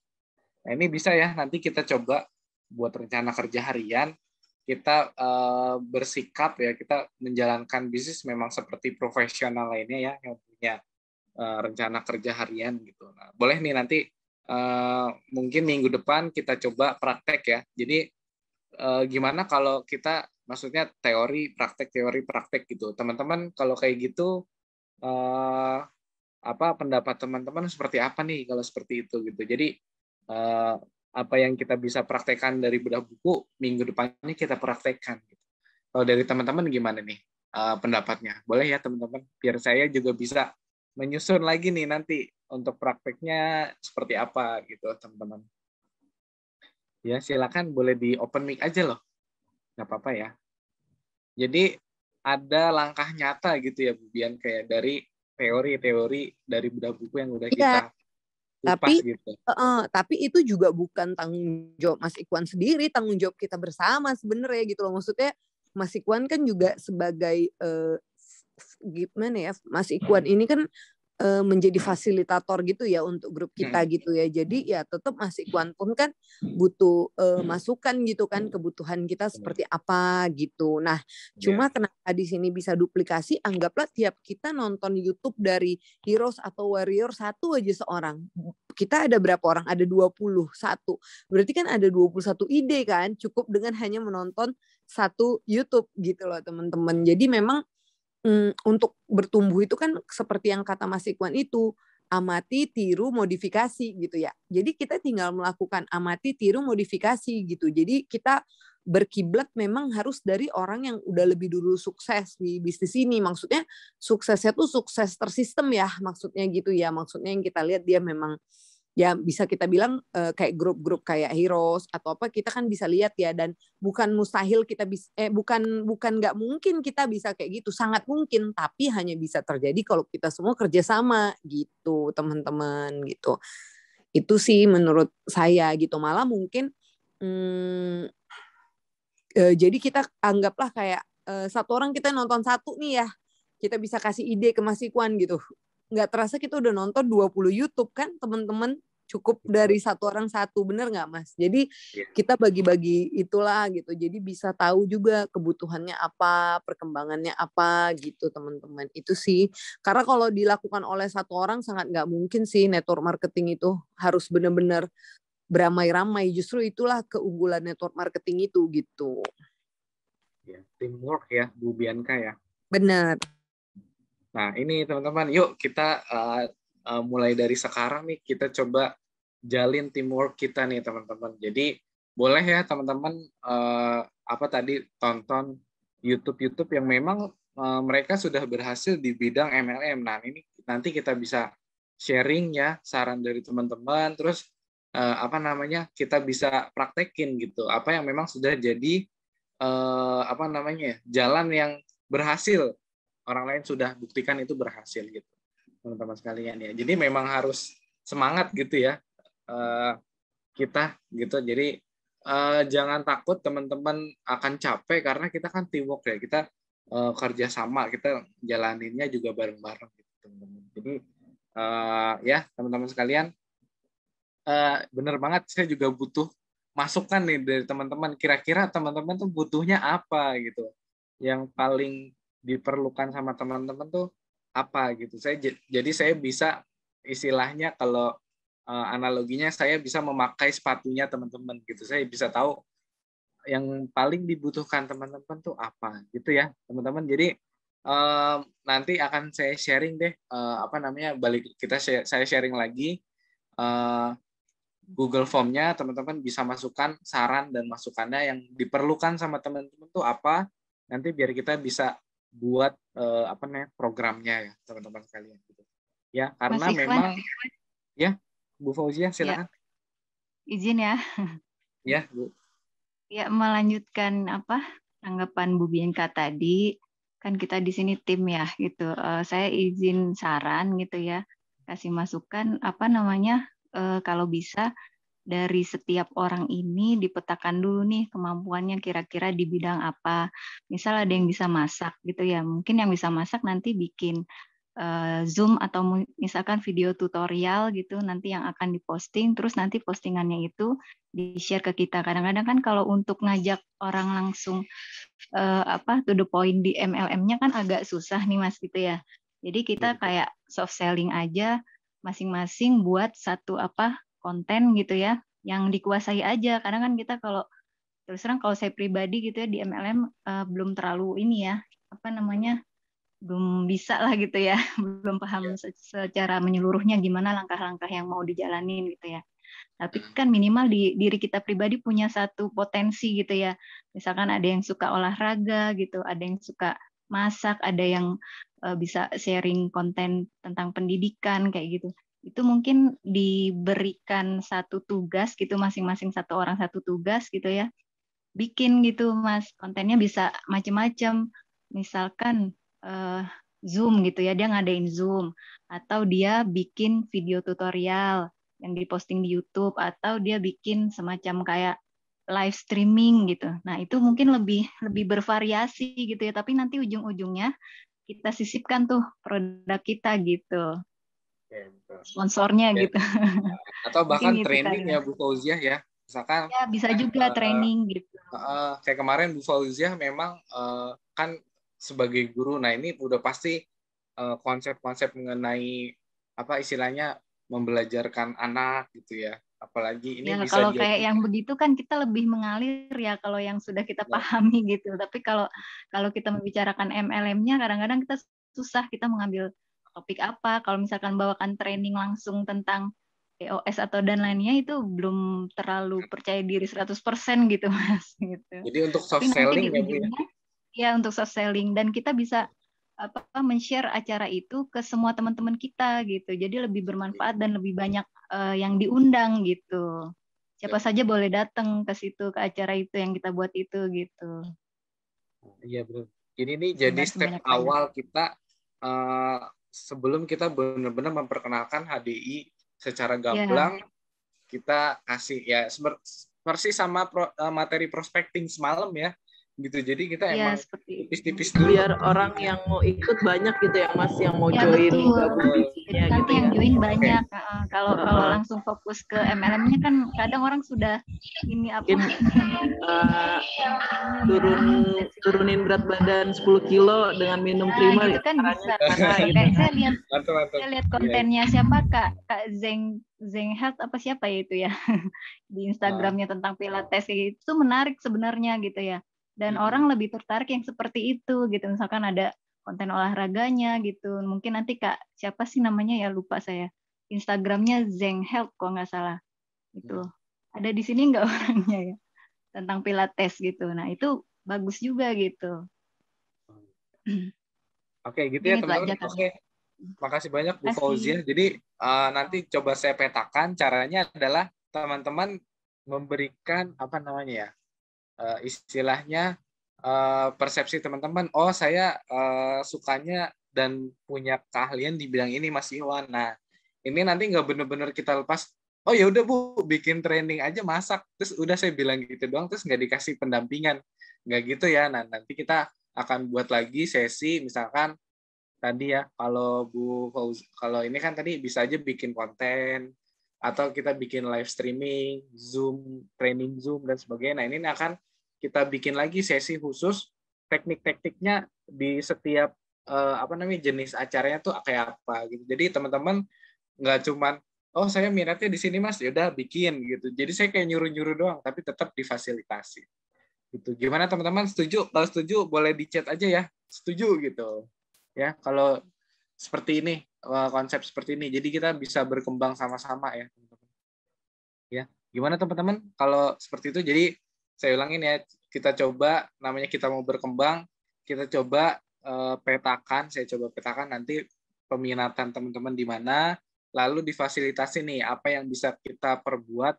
Nah, ini bisa ya nanti kita coba buat rencana kerja harian, kita bersikap ya, kita menjalankan bisnis memang seperti profesional lainnya ya yang punya rencana kerja harian gitu. Nah, boleh nih nanti mungkin minggu depan kita coba praktek ya. Jadi gimana kalau kita maksudnya teori praktek gitu. Teman-teman kalau kayak gitu pendapat teman-teman seperti apa nih kalau seperti itu gitu. Jadi apa yang kita bisa praktekkan dari bedah buku, minggu depannya kita praktekkan. Kalau dari teman-teman gimana nih pendapatnya? Boleh ya teman-teman, biar saya juga bisa menyusun lagi nih nanti untuk prakteknya seperti apa gitu teman-teman. Ya silakan, boleh di open mic aja loh, nggak apa-apa ya. Jadi ada langkah nyata gitu ya Bu Bian, kayak dari teori-teori dari bedah buku yang udah kita kupas gitu. Tapi itu juga bukan tanggung jawab Mas Ikhwan sendiri, tanggung jawab kita bersama sebenarnya gitu loh. Maksudnya Mas Ikhwan kan juga sebagai gimana ya, Mas Ikhwan ini kan menjadi fasilitator gitu ya untuk grup kita gitu ya. Jadi ya tetap Mas Ikhwan pun kan butuh masukan gitu kan, kebutuhan kita seperti apa gitu. Nah, cuma kenapa di sini bisa duplikasi? Anggaplah tiap kita nonton YouTube dari Heroes atau Warrior satu aja seorang. Kita ada berapa orang? Ada 21. Berarti kan ada 21 ide kan, cukup dengan hanya menonton satu YouTube gitu loh teman-teman. Jadi memang untuk bertumbuh itu kan seperti yang kata Mas Ikhwan itu, amati, tiru, modifikasi gitu ya. Jadi kita tinggal melakukan amati, tiru, modifikasi gitu. Jadi kita berkiblat memang harus dari orang yang udah lebih dulu sukses di bisnis ini. Maksudnya suksesnya tuh sukses tersistem ya, maksudnya gitu ya. Maksudnya yang kita lihat dia memang ya bisa kita bilang kayak grup-grup kayak Heroes atau apa, kita kan bisa lihat ya, dan bukan mustahil kita bisa bukan nggak mungkin kita bisa kayak gitu, sangat mungkin, tapi hanya bisa terjadi kalau kita semua kerjasama gitu teman-teman gitu. Itu sih menurut saya gitu. Malah mungkin jadi kita anggaplah kayak satu orang kita nonton satu nih ya, kita bisa kasih ide ke Mas Ikhwan gitu. Nggak terasa kita udah nonton 20 YouTube kan teman-teman, cukup dari satu orang satu, bener nggak Mas? Jadi kita bagi-bagi itulah gitu, jadi bisa tahu juga kebutuhannya apa, perkembangannya apa gitu teman-teman. Itu sih, karena kalau dilakukan oleh satu orang sangat nggak mungkin sih. Network marketing itu harus benar-benar beramai-ramai, justru itulah keunggulan network marketing itu gitu. Ya, teamwork ya Bu Bianca ya. Benar. Nah ini teman-teman, yuk kita mulai dari sekarang nih kita coba jalin teamwork kita nih teman-teman. Jadi boleh ya teman-teman tadi tonton YouTube yang memang mereka sudah berhasil di bidang MLM. Nah ini nanti kita bisa sharing ya saran dari teman-teman, terus kita bisa praktekin gitu apa yang memang sudah jadi jalan yang berhasil, orang lain sudah buktikan itu berhasil gitu teman-teman sekalian ya. Jadi memang harus semangat gitu ya kita gitu. Jadi jangan takut teman-teman akan capek, karena kita kan teamwork ya, kita kerja sama, kita jalaninnya juga bareng-bareng gitu teman-teman. Jadi ya teman-teman sekalian, bener banget, saya juga butuh masukan nih dari teman-teman. Kira-kira teman-teman tuh butuhnya apa gitu, yang paling diperlukan sama teman-teman tuh apa gitu. Jadi saya bisa istilahnya, kalau analoginya saya bisa memakai sepatunya teman-teman gitu. Saya bisa tahu yang paling dibutuhkan teman-teman tuh apa gitu ya teman-teman. Jadi nanti akan saya sharing deh saya sharing lagi Google Form-nya, teman-teman bisa masukkan saran dan masukannya yang diperlukan sama teman-teman tuh apa, nanti biar kita bisa buat programnya ya teman-teman sekalian gitu. Ya, karena memang ya Bu Fauzia silakan. Ya. Izin ya. Ya, Bu. Ya, melanjutkan tanggapan Bu Bianca tadi, kan kita di sini tim ya gitu. Saya izin saran gitu ya, kasih masukan kalau bisa dari setiap orang ini dipetakan dulu nih kemampuannya kira-kira di bidang apa. Misal ada yang bisa masak gitu ya, mungkin yang bisa masak nanti bikin Zoom atau misalkan video tutorial gitu nanti yang akan diposting, terus nanti postingannya itu di-share ke kita. Kadang-kadang kan kalau untuk ngajak orang langsung to the point di MLM-nya kan agak susah nih Mas gitu ya. Jadi kita kayak soft selling aja, masing-masing buat satu konten gitu ya yang dikuasai aja. Karena kan kita kalau terus terang kalau saya pribadi gitu ya di MLM belum terlalu ini ya belum bisa lah gitu ya, belum paham secara menyeluruhnya gimana langkah-langkah yang mau dijalanin gitu ya. Tapi kan minimal di diri kita pribadi punya satu potensi gitu ya. Misalkan ada yang suka olahraga gitu, ada yang suka masak, ada yang bisa sharing konten tentang pendidikan kayak gitu. Itu mungkin diberikan satu tugas gitu, masing-masing satu orang satu tugas gitu ya. Bikin gitu Mas, kontennya bisa macam-macam. Misalkan Zoom gitu ya, dia ngadain Zoom. Atau dia bikin video tutorial yang diposting di YouTube. Atau dia bikin semacam kayak live streaming gitu. Nah itu mungkin lebih bervariasi gitu ya. Tapi nanti ujung-ujungnya kita sisipkan tuh produk kita gitu. Oke, betul. Sponsornya Ya. gitu. Atau bahkan Mungkin gitu training kali, ya Mas. Bu Fauziah ya. Misalkan Ya bisa juga training gitu. kayak kemarin Bu Fauziah memang kan sebagai guru, nah ini udah pasti konsep-konsep mengenai apa istilahnya membelajarkan anak gitu ya. Apalagi ini Ya bisa kalau kayak jadi yang begitu kan kita lebih mengalir ya kalau yang sudah kita ya, pahami gitu. Tapi kalau kita membicarakan MLM-nya kadang-kadang kita susah kita mengambil topik apa. Kalau misalkan bawakan training langsung tentang EOS atau dan lainnya itu belum terlalu percaya diri 100% gitu Mas gitu. jadi untuk Tapi soft nanti selling di ya Bu ya. ujungnya ya untuk soft selling dan kita bisa men-share acara itu ke semua teman-teman kita gitu. Jadi lebih bermanfaat dan lebih banyak yang diundang gitu. Siapa saja boleh datang ke situ ke acara itu yang kita buat itu gitu. Iya betul. Ini jadi step awal kita sebelum kita benar-benar memperkenalkan HDI secara gamblang, kita kasih ya persis sama materi prospecting semalam ya. Gitu. Jadi kita emang tipis-tipis dulu. Biar orang yang mau ikut banyak gitu ya Mas, yang mau ya, join. Jadi nanti yang join banyak. Kalau langsung fokus ke MLM-nya kan kadang orang sudah ini apa? Turunin berat badan 10 kilo dengan minum prima. Gitu kan bisa. Kayak saya lihat kontennya siapa Kak Zeng Health apa siapa ya itu ya di Instagramnya tentang Pilates kayak gitu menarik sebenarnya gitu ya. Dan orang lebih tertarik yang seperti itu gitu. Misalkan ada konten olahraganya gitu. Mungkin nanti Kak, siapa sih namanya ya lupa saya. Instagramnya Zeng Health kok nggak salah. Itu. Ada di sini nggak orangnya ya? Tentang Pilates gitu. Nah itu bagus juga gitu. Oke gitu ya teman-teman. Oke. Makasih banyak Bu Fauziah. Jadi nanti coba saya petakan. Caranya adalah teman-teman memberikan apa namanya ya? Istilahnya persepsi teman-teman, oh saya sukanya dan punya keahlian di bidang ini Mas Iwan. Nah ini nanti nggak benar-benar kita lepas, oh ya udah Bu bikin training aja masak, terus udah saya bilang gitu doang, terus nggak dikasih pendampingan, nggak gitu ya. Nah nanti kita akan buat lagi sesi, misalkan tadi ya kalau kalau ini kan tadi bisa aja bikin konten atau kita bikin live streaming, Zoom, training Zoom dan sebagainya. Nah ini akan kita bikin lagi sesi khusus teknik-tekniknya di setiap jenis acaranya tuh kayak apa gitu. Jadi teman-teman nggak cuman oh saya minatnya di sini Mas, ya udah bikin gitu. Jadi saya kayak nyuruh-nyuruh doang, tapi tetap difasilitasi. Gitu. Gimana teman-teman, setuju? Kalau setuju boleh di chat aja ya. Setuju gitu. Ya, kalau seperti ini, konsep seperti ini. Jadi kita bisa berkembang sama-sama ya, teman-teman. Ya. Gimana teman-teman? Kalau seperti itu, jadi saya ulangin ya, kita coba, namanya kita mau berkembang, kita coba petakan, saya coba petakan nanti peminatan teman-teman di mana, lalu difasilitasi nih, apa yang bisa kita perbuat,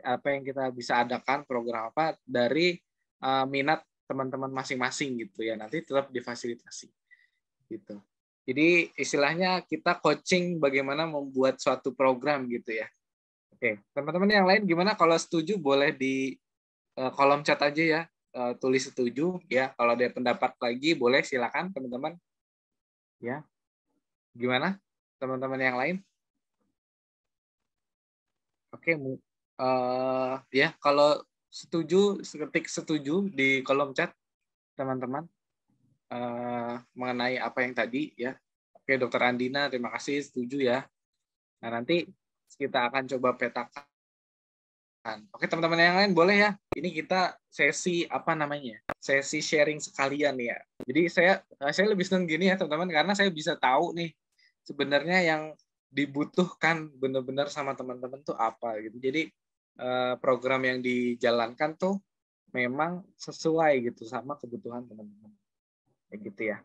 apa yang kita bisa adakan, program apa, dari minat teman-teman masing-masing gitu ya, nanti tetap difasilitasi. Gitu. Jadi istilahnya kita coaching bagaimana membuat suatu program gitu ya. Oke, teman-teman yang lain gimana? Kalau setuju boleh di kolom chat aja ya, tulis setuju ya. Kalau ada pendapat lagi boleh silakan teman-teman. Ya, gimana teman-teman yang lain? Oke, ya kalau setuju ketik setuju di kolom chat teman-teman mengenai apa yang tadi ya. Oke, Dokter Andina terima kasih setuju ya. Nah nanti kita akan coba petakan. Oke teman-teman yang lain boleh ya. Ini kita sesi apa namanya? Sesi sharing sekalian ya. Jadi saya lebih senang gini ya teman-teman karena saya bisa tahu nih sebenarnya yang dibutuhkan benar-benar sama teman-teman tuh apa gitu. Jadi program yang dijalankan tuh memang sesuai gitu sama kebutuhan teman-teman. Kayak gitu ya.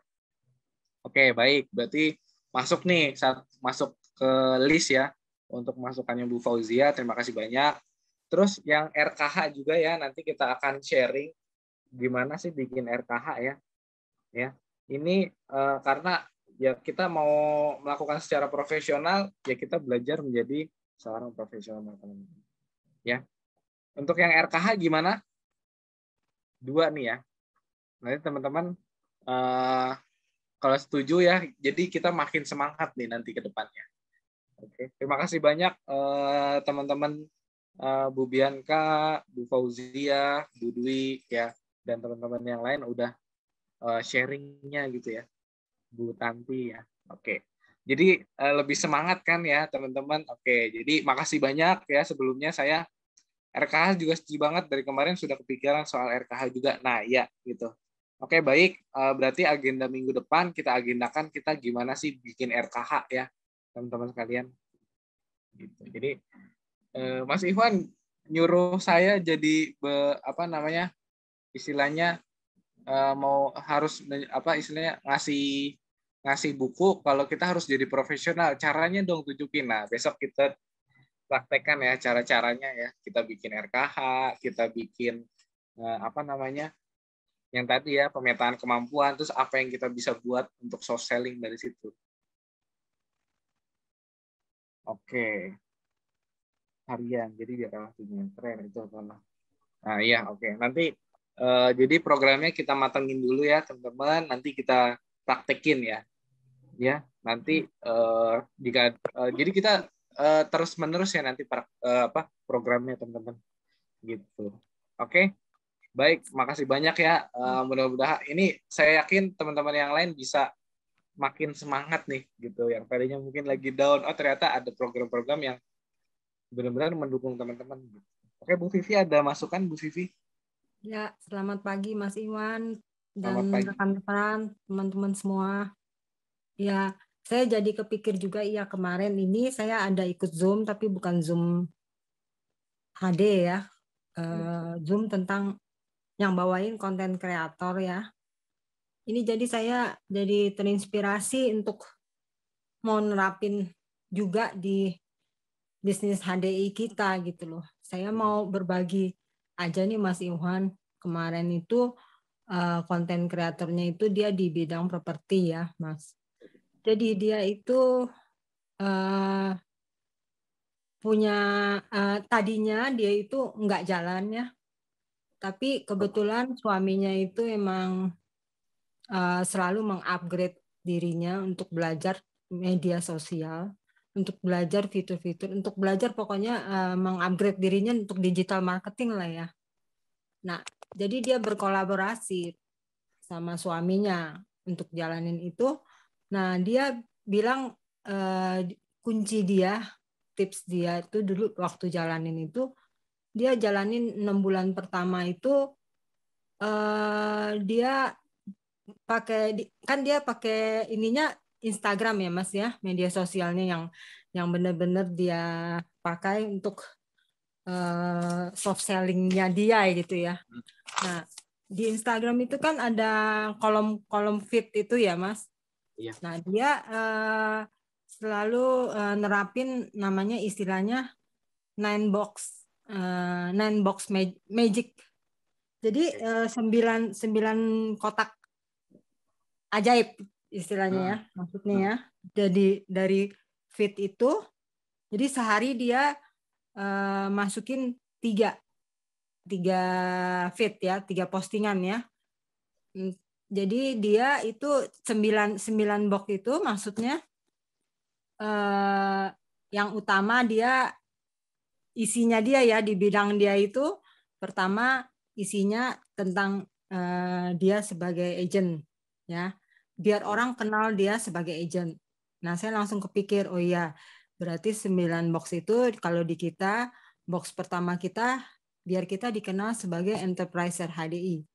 Oke, baik. Berarti masuk nih, masuk ke list ya untuk masukannya Bu Fauzia. Terima kasih banyak. Terus yang RKH juga ya, nanti kita akan sharing gimana sih bikin RKH ya. Ya, ini karena ya kita mau melakukan secara profesional, ya kita belajar menjadi seorang profesional, teman-teman. Ya, untuk yang RKH gimana? 2 nih ya. Nanti teman-teman kalau setuju ya, jadi kita makin semangat nih nanti ke depannya. Oke, terima kasih banyak teman-teman Bu Bianca, Bu Fauzia, Bu Dwi ya, dan teman-teman yang lain udah sharingnya gitu ya, Bu Tanti ya. Oke, jadi lebih semangat kan ya teman-teman. Oke, jadi makasih banyak ya sebelumnya. Saya RKH juga setuju banget, dari kemarin sudah kepikiran soal RKH juga. Nah ya gitu. Oke, baik. Berarti agenda minggu depan kita agendakan kita gimana sih bikin RKH ya, teman-teman sekalian. Gitu. Jadi Mas Iwan nyuruh saya jadi apa namanya istilahnya mau harus apa istilahnya ngasih buku kalau kita harus jadi profesional. Caranya dong tunjukin. Nah besok kita praktekkan ya cara-caranya ya. Kita bikin RKH, kita bikin apa namanya yang tadi ya, pemetaan kemampuan, terus apa yang kita bisa buat untuk soft selling dari situ. Oke. Harian, jadi biar waktunya keren itu apa. Nah iya, oke. Nanti jadi programnya kita matengin dulu ya teman-teman, nanti kita praktekin ya. Ya, nanti jika jadi kita terus-menerus ya nanti apa programnya teman-teman. Gitu. Oke. Baik, makasih banyak ya. Mudah-mudahan ini saya yakin teman-teman yang lain bisa makin semangat nih gitu. Yang tadinya mungkin lagi down, oh ternyata ada program-program yang benar-benar mendukung teman-teman. Oke, Bu Vivi ada masukan, Bu Vivi? Ya, selamat pagi Mas Iwan Selamat dan pagi. rekan-rekan, teman-teman semua. Ya, saya jadi kepikir juga ya kemarin ini saya ada ikut Zoom tapi bukan Zoom HD ya. Zoom tentang yang bawain konten kreator ya. Ini jadi saya jadi terinspirasi untuk mau nerapin juga di bisnis HDI kita gitu loh. Saya mau berbagi aja nih Mas Iwan. Kemarin itu konten kreatornya itu dia di bidang properti ya Mas. Jadi dia itu punya tadinya dia itu nggak jalan ya. Tapi kebetulan suaminya itu emang selalu mengupgrade dirinya untuk belajar media sosial, untuk belajar fitur-fitur, untuk belajar pokoknya mengupgrade dirinya untuk digital marketing lah ya. Nah, jadi dia berkolaborasi sama suaminya untuk jalanin itu. Nah, dia bilang kunci dia, tips dia itu dulu waktu jalanin itu, dia jalanin 6 bulan pertama itu dia pakai kan dia pakai ininya Instagram ya Mas ya, media sosialnya yang benar-benar dia pakai untuk soft sellingnya dia gitu ya. Nah di Instagram itu kan ada kolom feed itu ya Mas. Iya. Nah dia selalu nerapin namanya istilahnya 9 box magic. Jadi 9 kotak ajaib istilahnya ya, maksudnya ya. Jadi dari feed itu, jadi sehari dia masukin 3 feed ya, 3 postingan ya. Jadi dia itu 9 box itu maksudnya yang utama dia isinya dia ya di bidang dia itu pertama isinya tentang dia sebagai agent ya. Biar orang kenal dia sebagai agent. Nah, saya langsung kepikir, oh iya, berarti 9 box itu kalau di kita, box pertama kita, biar kita dikenal sebagai enterpriser HDI.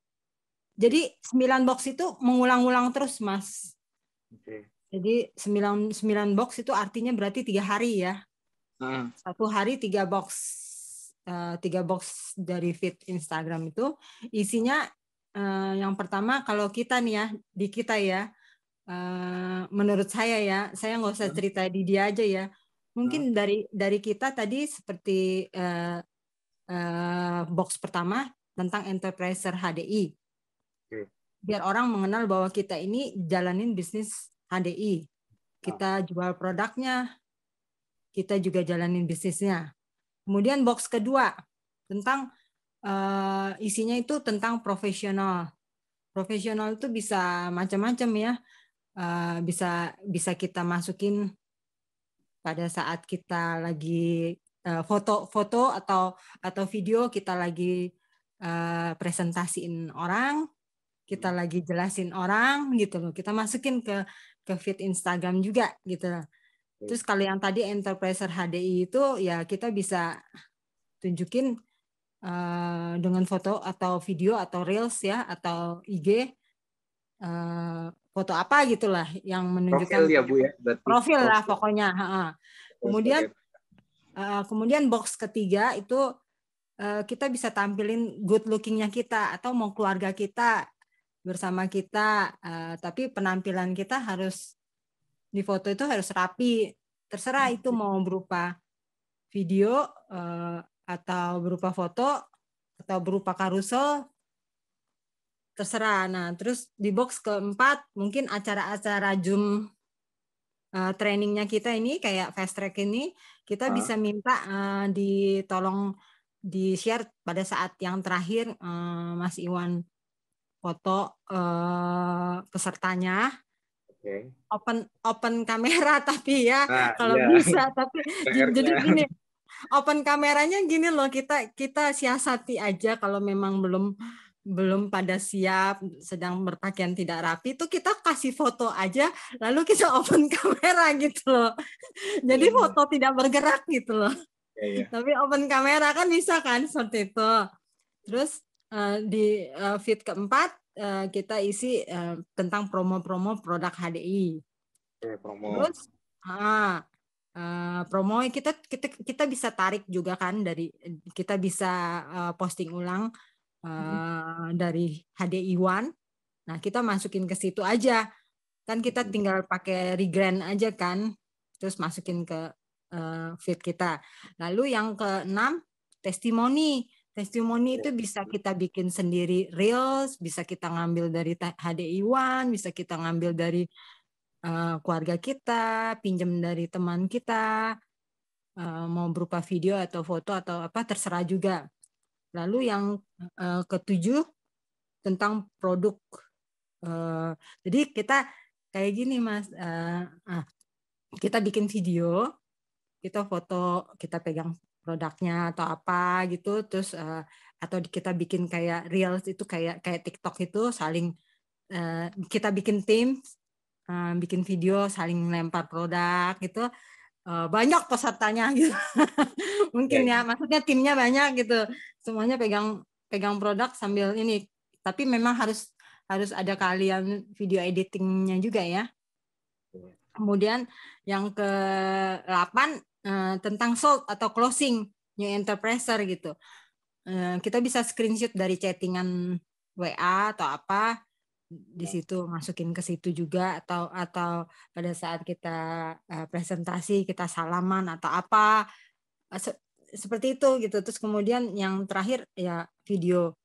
Jadi 9 box itu mengulang-ulang terus, Mas. Jadi 9 box itu artinya berarti 3 hari ya. Satu hari 3 box. 3 box dari feed Instagram itu isinya yang pertama kalau kita nih ya, di kita ya, menurut saya ya, saya nggak usah cerita di dia aja ya. Mungkin dari kita tadi seperti box pertama tentang Enterpriser HDI. Biar orang mengenal bahwa kita ini jalanin bisnis HDI. Kita jual produknya, kita juga jalanin bisnisnya. Kemudian box kedua tentang isinya itu tentang profesional. Profesional itu bisa macam-macam ya. Bisa kita masukin pada saat kita lagi foto-foto atau video, kita lagi presentasiin orang, kita lagi jelasin orang gitu loh. Kita masukin ke feed Instagram juga gitu loh. Terus kalau yang tadi Enterpriser HDI itu ya kita bisa tunjukin dengan foto atau video atau reels ya atau IG foto apa gitulah yang menunjukkan profil ya Bu ya, berarti profil lah pokoknya. Kemudian box ketiga itu kita bisa tampilin good lookingnya kita atau mau keluarga kita bersama kita, tapi penampilan kita harus di foto itu harus rapi, terserah itu mau berupa video atau berupa foto atau berupa karusel, terserah. Nah, terus di box keempat mungkin acara-acara Zoom trainingnya kita ini kayak fast track ini kita bisa minta ditolong di share pada saat yang terakhir Mas Iwan foto pesertanya. Open kamera tapi ya kalau bisa tapi jadi gini open kameranya gini loh kita siasati aja kalau memang belum pada siap sedang berpakaian tidak rapi itu kita kasih foto aja lalu kita open kamera gitu loh jadi foto tidak bergerak gitu loh tapi open kamera kan bisa kan seperti itu. Terus di feed keempat kita isi tentang promo-promo produk HDI. Terus promo kita bisa tarik juga kan dari kita bisa posting ulang dari HDI One. Nah kita masukin ke situ aja kan kita tinggal pakai regrand aja kan terus masukin ke feed kita. Lalu yang keenam testimoni. Testimoni itu bisa kita bikin sendiri reels, bisa kita ngambil dari HDI One, bisa kita ngambil dari keluarga kita, pinjam dari teman kita, mau berupa video atau foto atau apa terserah juga. Lalu yang ketujuh tentang produk. Jadi kita kayak gini Mas, kita bikin video, kita foto, kita pegang produknya atau apa gitu terus atau kita bikin kayak reels itu kayak TikTok itu saling kita bikin tim bikin video saling lempar produk gitu banyak pesertanya gitu mungkin ya maksudnya timnya banyak gitu semuanya pegang produk sambil ini tapi memang harus ada kalian video editingnya juga ya. Kemudian yang ke-8 tentang sold atau closing new enterpriser gitu. Kita bisa screenshot dari chattingan WA atau apa di situ masukin ke situ juga atau pada saat kita presentasi kita salaman atau apa seperti itu gitu. Terus kemudian yang terakhir ya video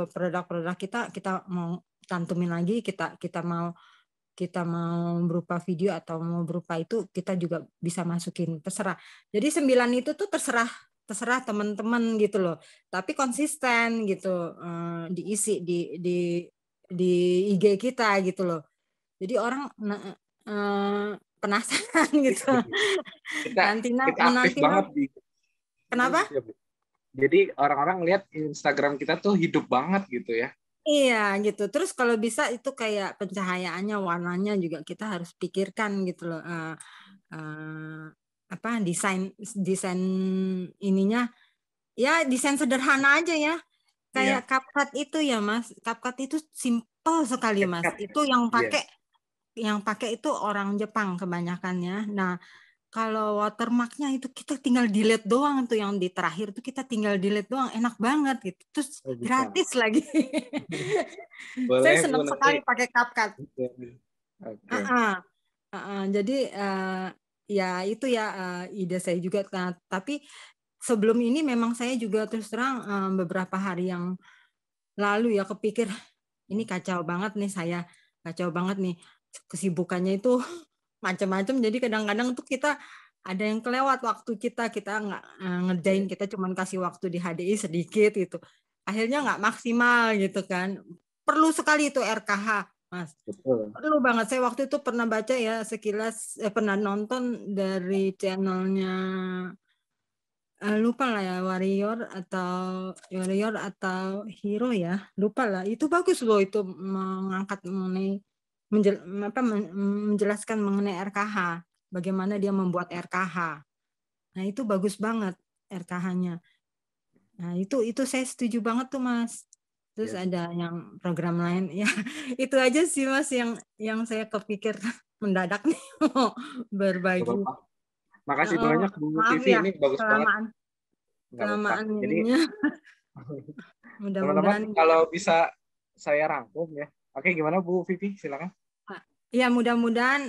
produk-produk kita mau cantumin lagi kita mau berupa video atau mau berupa itu kita juga bisa masukin terserah. Jadi 9 itu tuh terserah teman-teman gitu loh. Tapi konsisten gitu diisi di IG kita gitu loh. Jadi orang penasaran gitu. Kita aktif banget di. Kenapa? Jadi orang-orang lihat Instagram kita tuh hidup banget gitu ya. Iya gitu. Terus kalau bisa itu kayak pencahayaannya, warnanya juga kita harus pikirkan gitu loh. Desain ininya ya desain sederhana aja ya. Kayak CapCut itu ya Mas. CapCut itu Betul sekali Mas. Dekat. Itu yang Iya. pakai itu orang Jepang kebanyakannya. Nah, kalau watermarknya itu kita tinggal delete doang tuh, yang di terakhir tuh kita tinggal delete doang, enak banget gitu. Terus Oh, bisa. gratis lagi. Saya Boleh Bu senang nanti. sekali pakai CapCut. Oke. Jadi ya itu ya ide saya juga. Nah, tapi sebelum ini memang saya juga terus terang beberapa hari yang lalu ya kepikir ini kacau banget nih saya, kacau banget nih kesibukannya itu macam-macam. Jadi kadang-kadang tuh kita ada yang kelewat waktu kita nggak ngerjain, kita cuman kasih waktu di HDI sedikit gitu. Akhirnya nggak maksimal gitu kan. Perlu sekali itu RKH, Mas. Betul. Perlu banget. Saya waktu itu pernah baca ya sekilas, pernah nonton dari channelnya lupa lah ya, Warrior atau Hero ya, lupa lah. Itu bagus loh, itu mengangkat mengenai menjelaskan mengenai RKH, bagaimana dia membuat RKH. Nah itu bagus banget RKH-nya. Nah itu saya setuju banget tuh Mas. Terus ada yang program lain ya, itu aja sih Mas yang saya kepikir mendadak nih mau berbagi. Makasih banyak Bu Maaf Vivi, ya, ini bagus banget. kelamaan Jadi ininya. teman-teman kalau bisa saya rangkum ya. Oke, gimana Bu Vivi? Silakan. Ya mudah-mudahan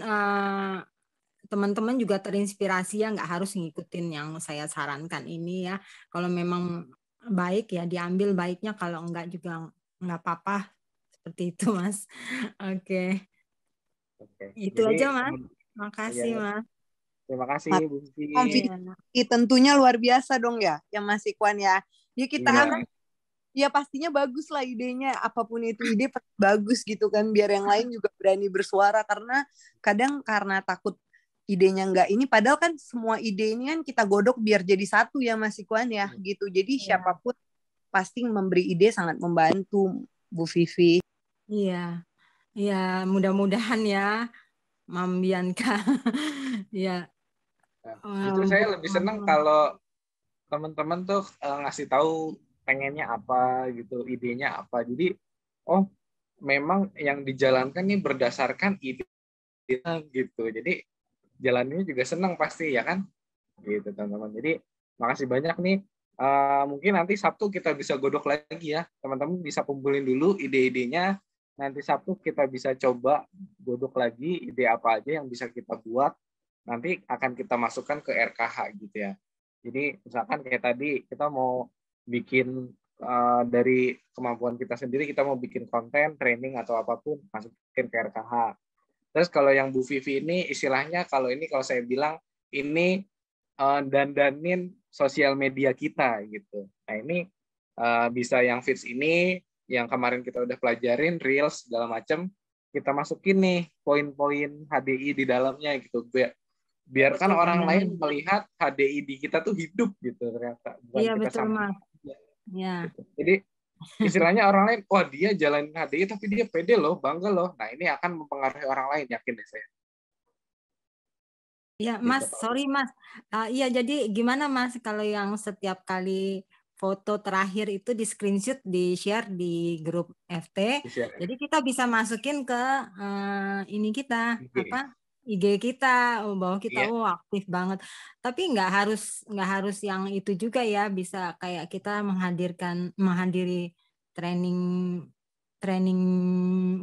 teman-teman juga terinspirasi ya, nggak harus ngikutin yang saya sarankan ini ya. Kalau memang baik ya diambil baiknya, kalau enggak juga nggak apa-apa. Seperti itu Mas. Oke. Itu Jadi, aja Mas. Makasih ya, Mas. terima kasih Bu Vivi. Konfirmasi tentunya luar biasa dong ya, yang Mas Ikwan ya. Ya kita ya pastinya bagus lah idenya, apapun itu ide bagus gitu kan, biar yang lain juga berani bersuara, karena kadang karena takut idenya nggak ini, padahal kan semua ide ini kan kita godok biar jadi satu ya Mas Ikwan ya gitu. Jadi siapapun pasti memberi ide sangat membantu Bu Vivi. Iya, ya mudah-mudahan ya Mam Bianca. Ya. Justru saya lebih senang kalau teman-teman tuh ngasih tahu pengennya apa gitu, idenya apa. Jadi, oh memang yang dijalankan nih berdasarkan ide gitu. Jadi jalannya juga senang pasti ya kan, gitu teman-teman. Jadi makasih banyak nih. Mungkin nanti Sabtu kita bisa godok lagi ya, teman-teman bisa kumpulin dulu ide-idenya. Nanti Sabtu kita bisa coba godok lagi ide apa aja yang bisa kita buat. Nanti akan kita masukkan ke RKH gitu ya. Jadi misalkan kayak tadi kita mau bikin dari kemampuan kita sendiri, kita mau bikin konten, training atau apapun, masukin ke RKH. Terus kalau yang Bu Vivi ini istilahnya kalau saya bilang ini dandanin sosial media kita gitu. Nah ini bisa yang feeds ini, yang kemarin kita udah pelajarin, Reels segala macam, kita masukin nih poin-poin HDI di dalamnya gitu. Biarkan orang lain melihat HDI di kita tuh hidup gitu ternyata. Iya betul Mas. Ya. Gitu. Jadi istilahnya orang lain, wah dia jalanin HDI tapi dia pede loh, bangga loh. Nah ini akan mempengaruhi orang lain, yakin deh saya. Ya Mas, sorry Mas. Iya jadi gimana Mas kalau yang setiap kali foto terakhir itu di screenshot, di share di grup FT, jadi kita bisa masukin ke ini kita IG kita, bahwa kita aktif banget. Tapi nggak harus yang itu juga ya, bisa kayak kita menghadiri training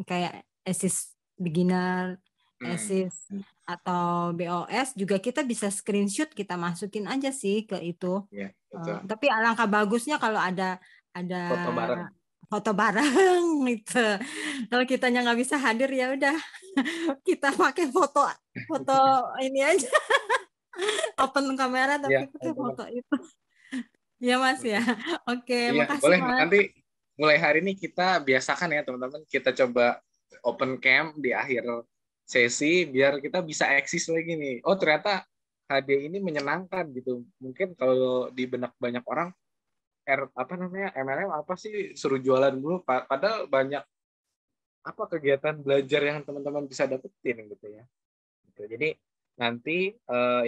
kayak ASIS beginner, ASIS atau BOS juga, kita bisa screenshot, kita masukin aja sih ke itu. Ya, tapi alangkah bagusnya kalau ada foto bareng gitu. Kalau kitanya nggak bisa hadir ya udah kita pakai foto ini aja. Open kamera tapi pakai foto itu. Ya Mas ya. Oke, makasih boleh, Mas. nanti mulai hari ini kita biasakan ya teman-teman, kita coba open cam di akhir sesi biar kita bisa eksis lagi nih. Oh ternyata HD ini menyenangkan gitu. Mungkin kalau di benak banyak orang MLM apa sih, suruh jualan dulu, padahal banyak kegiatan belajar yang teman-teman bisa dapetin gitu ya. Jadi nanti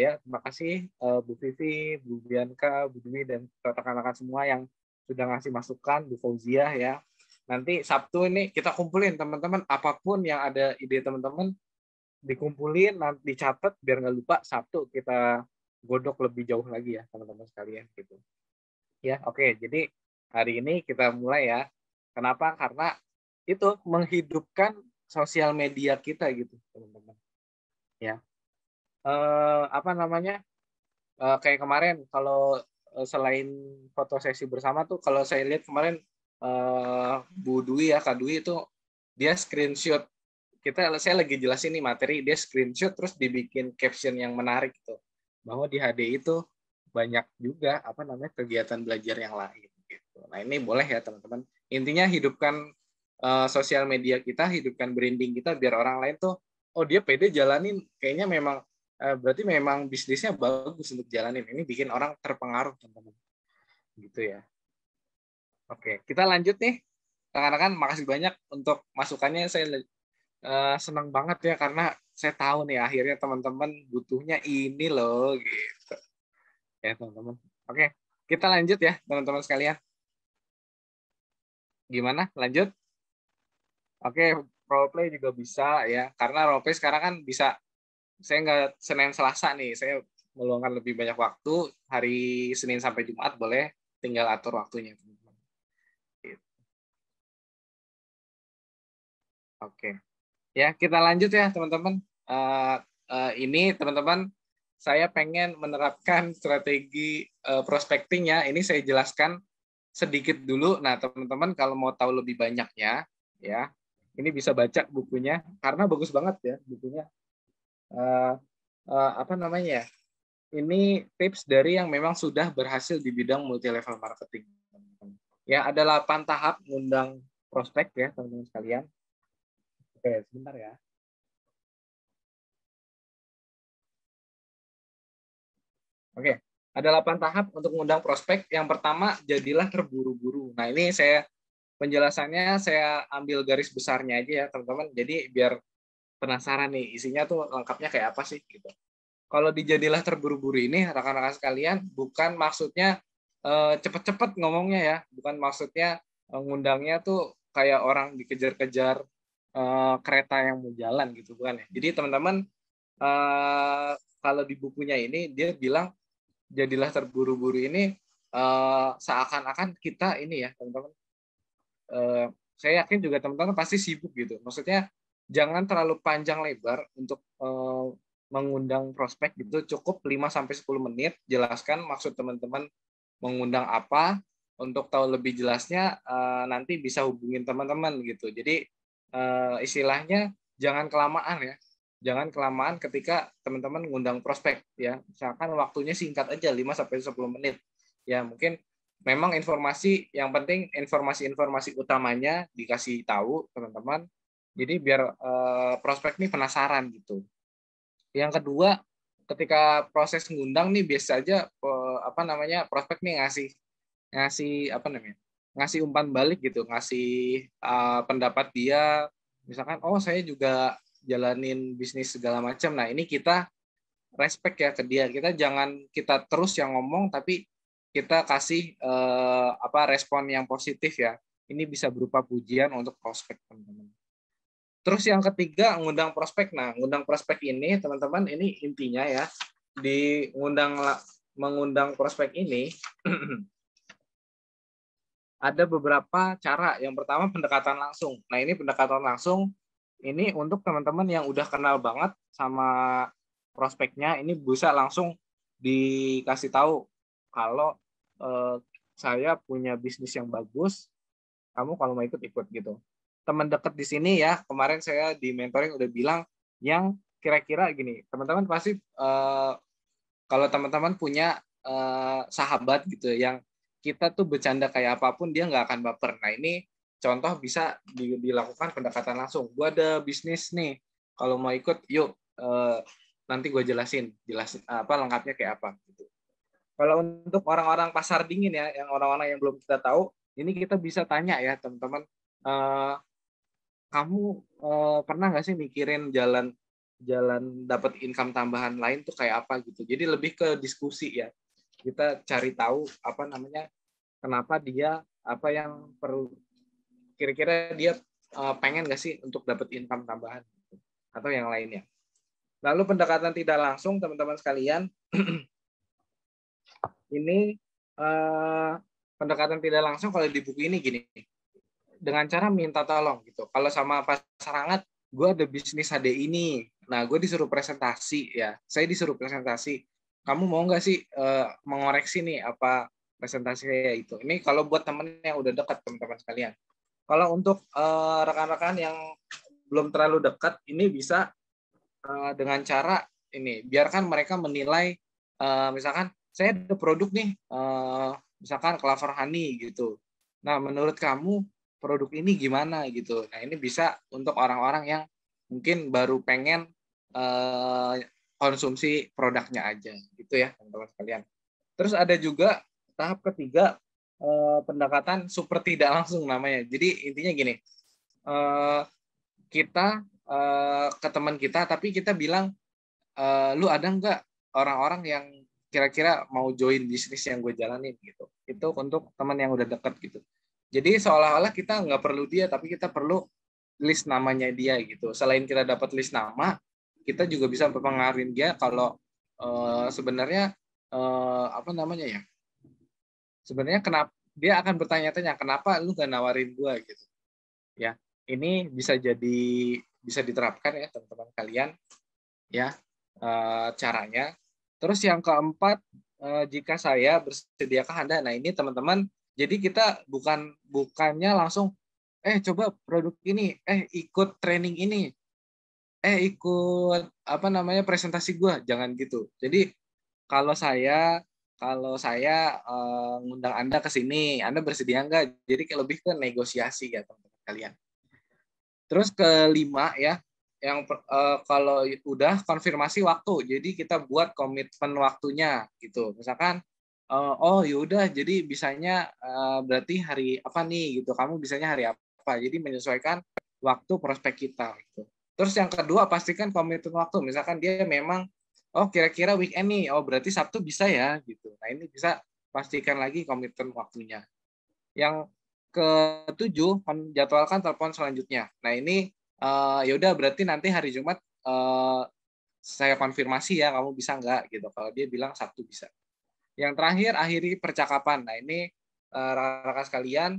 ya terima kasih Bu Vivi, Bu Bianca, Bu Dwi dan rekan-rekan semua yang sudah ngasih masukan, Bu Fauzia ya. Nanti Sabtu ini kita kumpulin teman-teman, apapun yang ada ide teman-teman dikumpulin, nanti dicatat biar nggak lupa. Sabtu kita godok lebih jauh lagi ya teman-teman sekalian gitu. Ya, oke. Jadi hari ini kita mulai ya. Kenapa? Karena itu menghidupkan sosial media kita gitu, teman-teman. Ya. Apa namanya? Kayak kemarin kalau selain foto sesi bersama tuh, kalau saya lihat kemarin Bu Dwi ya, Kak Dwi itu dia screenshot, saya lagi jelasin nih materi, dia screenshot terus dibikin caption yang menarik gitu, bahwa di HD itu banyak juga apa namanya kegiatan belajar yang lain gitu. Nah ini boleh ya teman-teman, intinya hidupkan sosial media kita, hidupkan branding kita biar orang lain tuh, oh dia pede jalanin, kayaknya memang berarti memang bisnisnya bagus untuk jalanin. Ini bikin orang terpengaruh, teman-teman. Gitu ya. Oke, kita lanjut nih. Rekan-rekan, makasih banyak untuk masukannya. Saya senang banget ya, karena saya tahu nih akhirnya teman-teman butuhnya ini loh. Gitu. Ya, teman-teman. Oke, kita lanjut ya, teman-teman sekalian. Gimana? Lanjut? Oke, roleplay juga bisa ya. Karena roleplay sekarang kan bisa, saya nggak Senin Selasa nih, saya meluangkan lebih banyak waktu, hari Senin sampai Jumat boleh, tinggal atur waktunya, teman-teman. Oke, ya kita lanjut ya teman-teman. Ini teman-teman, saya pengen menerapkan strategi prospecting ya. Ini saya jelaskan sedikit dulu. Nah teman-teman kalau mau tahu lebih banyaknya, ya ini bisa baca bukunya, karena bagus banget ya bukunya. Apa namanya ya? Ini tips dari yang memang sudah berhasil di bidang multi level marketing. Ya, ada 8 tahap ngundang prospek ya, teman-teman sekalian. Oke, sebentar ya. Oke, ada 8 tahap untuk ngundang prospek. Yang pertama, jadilah terburu-buru. Nah, ini penjelasannya saya ambil garis besarnya aja ya, teman-teman. Jadi biar penasaran nih, isinya tuh lengkapnya kayak apa sih gitu. Kalau dijadilah terburu-buru ini, rekan-rekan sekalian, bukan maksudnya cepet-cepet ngomongnya ya, bukan maksudnya ngundangnya tuh kayak orang dikejar-kejar kereta yang mau jalan gitu, bukan ya. Jadi teman-teman, kalau di bukunya ini dia bilang jadilah terburu-buru ini seakan-akan kita ini ya teman-teman. Saya yakin juga teman-teman pasti sibuk gitu. Maksudnya jangan terlalu panjang lebar untuk mengundang prospek gitu, cukup 5-10 menit, jelaskan maksud teman-teman mengundang apa. Untuk tahu lebih jelasnya nanti bisa hubungin teman-teman gitu. Jadi istilahnya jangan kelamaan ya. Jangan kelamaan ketika teman-teman mengundang prospek ya. Misalkan waktunya singkat aja 5-10 menit. Ya, mungkin memang yang penting informasi-informasi utamanya dikasih tahu teman-teman. Jadi biar prospek ini penasaran gitu. Yang kedua, ketika proses ngundang nih biasa aja prospek nih ngasih umpan balik gitu, ngasih pendapat dia, misalkan saya juga jalanin bisnis segala macam. Nah ini kita respect ya ke dia, kita terus yang ngomong, tapi kita kasih respon yang positif ya. Ini bisa berupa pujian untuk prospek, teman-teman. Terus yang ketiga, ngundang prospek. Nah, ngundang prospek ini, teman-teman, ini intinya ya, mengundang prospek ini ada beberapa cara. Yang pertama, pendekatan langsung. Nah, ini pendekatan langsung, ini untuk teman-teman yang udah kenal banget sama prospeknya, ini bisa langsung dikasih tahu kalau saya punya bisnis yang bagus, kamu kalau mau ikut gitu. Teman dekat di sini ya, kemarin saya di mentoring udah bilang yang kira-kira gini, teman-teman pasti kalau teman-teman punya sahabat gitu yang kita tuh bercanda kayak apapun dia nggak akan baper. Nah ini contoh bisa dilakukan pendekatan langsung. Gue ada bisnis nih, kalau mau ikut yuk, nanti gue jelasin apa lengkapnya kayak apa gitu. Kalau untuk orang-orang pasar dingin ya, yang orang-orang yang belum kita tahu, ini kita bisa tanya ya teman-teman, kamu pernah nggak sih mikirin jalan dapat income tambahan lain tuh kayak apa gitu. Jadi lebih ke diskusi ya. Kita cari tahu kenapa dia, apa yang perlu kira-kira dia pengen nggak sih untuk dapat income tambahan atau yang lainnya. Lalu pendekatan tidak langsung, teman-teman sekalian, ini pendekatan tidak langsung kalau di buku ini gini, dengan cara minta tolong gitu. Kalau sama pasangan, gue ada bisnis HD ini, nah gue disuruh presentasi ya, saya disuruh presentasi. Kamu mau nggak sih mengoreksi nih apa presentasi saya itu? Ini kalau buat temen yang udah dekat, teman-teman sekalian. Kalau untuk rekan-rekan yang belum terlalu dekat, ini bisa dengan cara ini, biarkan mereka menilai, misalkan saya ada produk nih, misalkan Clover Honey gitu. Nah, menurut kamu produk ini gimana gitu? Nah, ini bisa untuk orang-orang yang mungkin baru pengen konsumsi produknya aja, gitu ya, teman-teman sekalian. Terus ada juga tahap ketiga, pendekatan super tidak langsung namanya. Jadi intinya gini, kita ke teman kita, tapi kita bilang, lu ada nggak orang-orang yang kira-kira mau join bisnis yang gue jalanin gitu. Itu untuk teman yang udah deket gitu. Jadi seolah-olah kita nggak perlu dia, tapi kita perlu list namanya dia gitu. Selain kita dapat list nama, kita juga bisa mempengaruhi dia kalau sebenarnya apa namanya ya? Sebenarnya kenapa dia akan bertanya-tanya kenapa lu nggak nawarin gue gitu. Ya, ini bisa diterapkan ya teman-teman kalian ya caranya. Terus yang keempat, jika saya bersediakah Anda. Nah, ini teman-teman, jadi kita bukannya langsung coba produk ini, ikut training ini, ikut apa namanya presentasi gua, jangan gitu. Jadi kalau saya ngundang Anda ke sini, Anda bersedia nggak? Jadi lebih ke negosiasi ya teman-teman kalian. Terus kelima ya, yang kalau udah konfirmasi waktu, jadi kita buat komitmen waktunya gitu. Misalkan, oh yaudah, jadi bisanya berarti hari apa nih gitu. Kamu bisanya hari apa? Jadi menyesuaikan waktu prospek kita. Gitu. Terus yang kedua pastikan komitmen waktu. Misalkan dia memang, oh kira-kira weekend nih, oh berarti Sabtu bisa ya gitu. Nah ini bisa pastikan lagi komitmen waktunya. Yang ketujuh, jadwalkan telepon selanjutnya. Nah ini yaudah berarti nanti hari Jumat saya konfirmasi ya kamu bisa nggak gitu. Kalau dia bilang Sabtu bisa. Yang terakhir, akhiri percakapan. Nah ini rekan-rekan sekalian,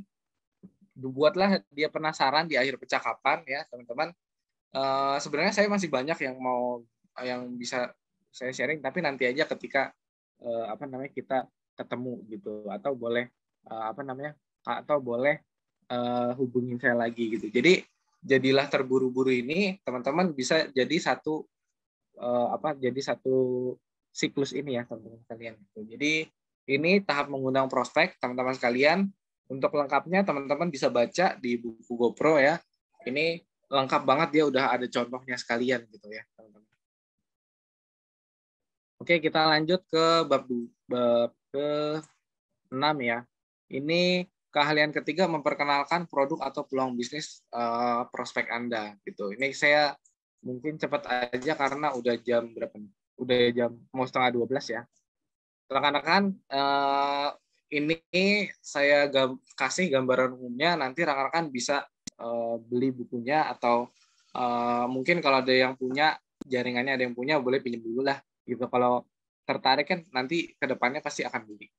buatlah dia penasaran di akhir percakapan ya teman-teman. Sebenarnya saya masih banyak yang bisa saya sharing, tapi nanti aja ketika kita ketemu gitu, atau boleh hubungin saya lagi gitu. Jadi jadilah terburu-buru ini teman-teman bisa jadi satu siklus ini ya teman-teman sekalian. Jadi ini tahap mengundang prospek teman-teman sekalian. Untuk lengkapnya teman-teman bisa baca di buku GoPro ya. Ini lengkap banget, dia udah ada contohnya sekalian gitu ya teman-teman. Oke, kita lanjut ke bab ke-6 ya. Ini keahlian ketiga, memperkenalkan produk atau peluang bisnis prospek Anda gitu. Ini saya mungkin cepat aja karena udah jam berapa nih? Udah jam mau 11:30 ya. Rekan-rekan, ini saya kasih gambaran umumnya, nanti rekan-rekan bisa beli bukunya atau mungkin kalau ada yang punya jaringannya, ada yang punya boleh pinjam dulu lah gitu. Kalau tertarik kan nanti ke depannya pasti akan beli.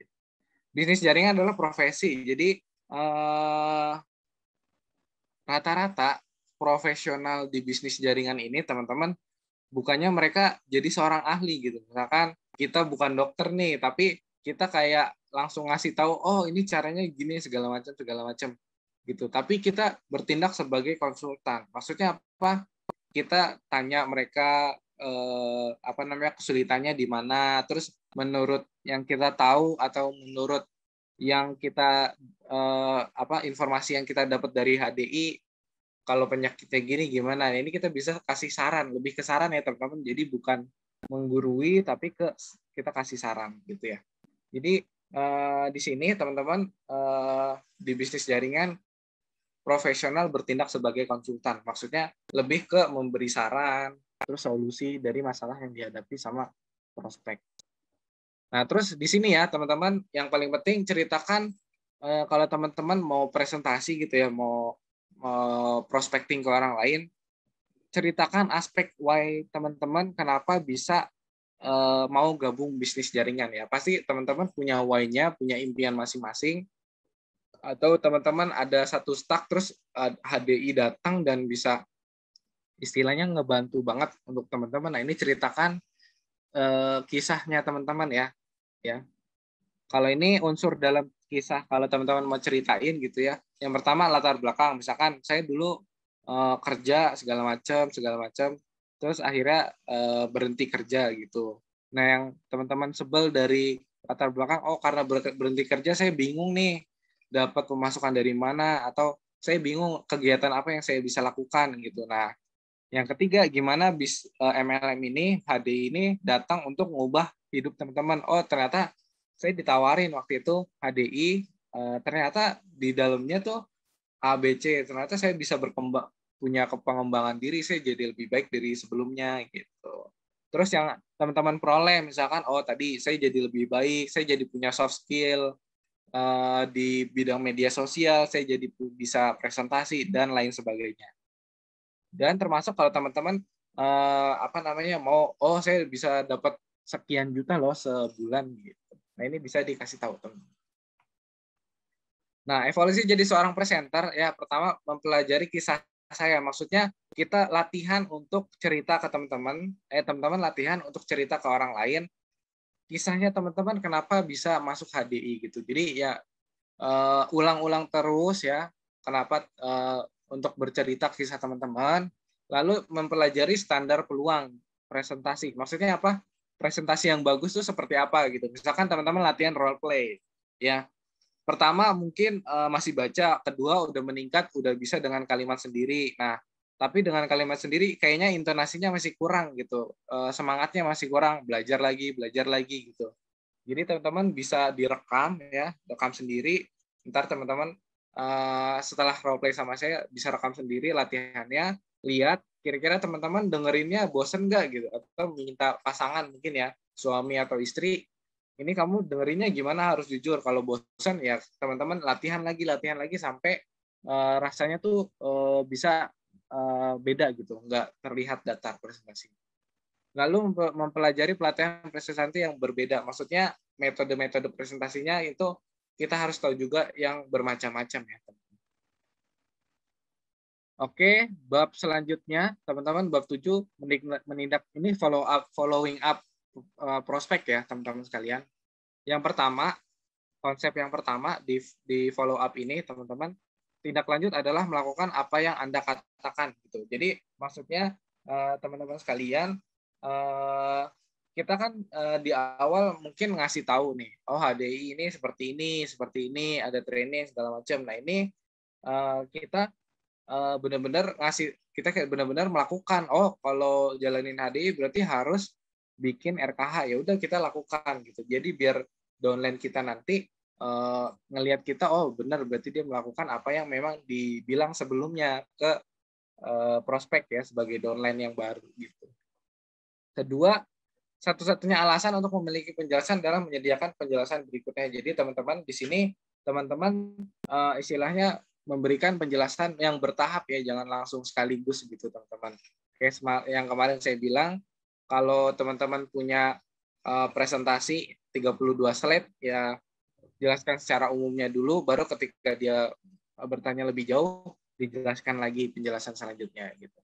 Bisnis jaringan adalah profesi. Jadi rata-rata profesional di bisnis jaringan ini teman-teman bukannya mereka jadi seorang ahli gitu. Misalkan kita bukan dokter nih, tapi kita kayak langsung ngasih tahu, oh ini caranya gini segala macam gitu. Tapi kita bertindak sebagai konsultan. Maksudnya apa? Kita tanya mereka kesulitannya di mana, terus menurut yang kita tahu atau menurut yang kita informasi yang kita dapat dari HDI, kalau penyakitnya gini gimana, ini kita bisa kasih saran, lebih ke saran ya teman-teman. Jadi bukan menggurui, tapi kita kasih saran gitu ya. Jadi di sini teman-teman di bisnis jaringan profesional bertindak sebagai konsultan, maksudnya lebih ke memberi saran, terus solusi dari masalah yang dihadapi sama prospek. Nah, terus di sini ya teman-teman, yang paling penting ceritakan kalau teman-teman mau presentasi gitu ya, mau prospecting ke orang lain, ceritakan aspek why teman-teman kenapa bisa mau gabung bisnis jaringan ya. Pasti teman-teman punya why-nya, punya impian masing-masing. Atau teman-teman ada satu stuck terus HDI datang dan bisa istilahnya ngebantu banget untuk teman-teman. Nah, ini ceritakan kisahnya teman-teman ya. Kalau ini unsur dalam kisah, kalau teman-teman mau ceritain gitu ya. Yang pertama latar belakang, misalkan saya dulu kerja segala macam, terus akhirnya berhenti kerja gitu. Nah, yang teman-teman sebel dari latar belakang, oh karena berhenti kerja saya bingung nih dapat pemasukan dari mana, atau saya bingung kegiatan apa yang saya bisa lakukan gitu. Nah, yang ketiga, gimana MLM ini, HDI ini datang untuk mengubah hidup teman-teman. Oh, ternyata saya ditawarin waktu itu HDI, ternyata di dalamnya tuh ABC, ternyata saya bisa berkembang, punya pengembangan diri, saya jadi lebih baik dari sebelumnya gitu. Terus yang teman-teman peroleh, misalkan, oh tadi saya jadi lebih baik, saya jadi punya soft skill di bidang media sosial, saya jadi bisa presentasi dan lain sebagainya. Dan termasuk kalau teman-teman mau, oh saya bisa dapat sekian juta loh sebulan gitu. Nah, ini bisa dikasih tahu teman-teman. Nah, evolusi jadi seorang presenter ya, pertama mempelajari kisah saya. Maksudnya kita latihan untuk cerita ke teman-teman, teman-teman latihan untuk cerita ke orang lain kisahnya teman-teman kenapa bisa masuk HDI gitu. Jadi ya ulang-ulang terus ya, kenapa untuk bercerita kisah teman-teman, lalu mempelajari standar peluang presentasi. Maksudnya apa? Presentasi yang bagus itu seperti apa gitu. Misalkan teman-teman latihan role play, ya. Pertama mungkin masih baca, kedua udah meningkat, udah bisa dengan kalimat sendiri. Nah, tapi dengan kalimat sendiri kayaknya intonasinya masih kurang gitu, semangatnya masih kurang, belajar lagi gitu. Jadi teman-teman bisa direkam ya, rekam sendiri. Ntar teman-teman setelah role play sama saya bisa rekam sendiri latihannya, lihat kira-kira teman-teman dengerinnya bosen nggak gitu, atau minta pasangan mungkin ya, suami atau istri, ini kamu dengerinnya gimana, harus jujur. Kalau bosen ya teman-teman latihan lagi sampai rasanya tuh bisa beda gitu, nggak terlihat datar presentasi. Lalu mempelajari pelatihan presentasi yang berbeda, maksudnya metode-metode presentasinya itu kita harus tahu juga yang bermacam-macam ya. Oke, bab selanjutnya teman-teman, bab 7 menindak ini following up prospek ya teman-teman sekalian. Yang pertama, konsep yang pertama di follow up ini teman-teman, tindak lanjut adalah melakukan apa yang Anda katakan gitu. Jadi maksudnya teman-teman sekalian, kita kan di awal mungkin ngasih tahu nih, oh HDI ini, seperti ini, ada training segala macam. Nah, ini kita benar-benar benar-benar melakukan, oh kalau jalanin HDI berarti harus bikin RKH, ya udah kita lakukan gitu. Jadi biar downline kita nanti ngelihat kita, oh benar berarti dia melakukan apa yang memang dibilang sebelumnya ke prospek ya, sebagai downline yang baru gitu. Kedua, satu-satunya alasan untuk memiliki penjelasan adalah menyediakan penjelasan berikutnya. Jadi teman-teman di sini teman-teman istilahnya memberikan penjelasan yang bertahap ya, jangan langsung sekaligus gitu teman-teman. Kayak yang kemarin saya bilang, kalau teman-teman punya presentasi 32 slide ya, jelaskan secara umumnya dulu, baru ketika dia bertanya lebih jauh dijelaskan lagi penjelasan selanjutnya gitu.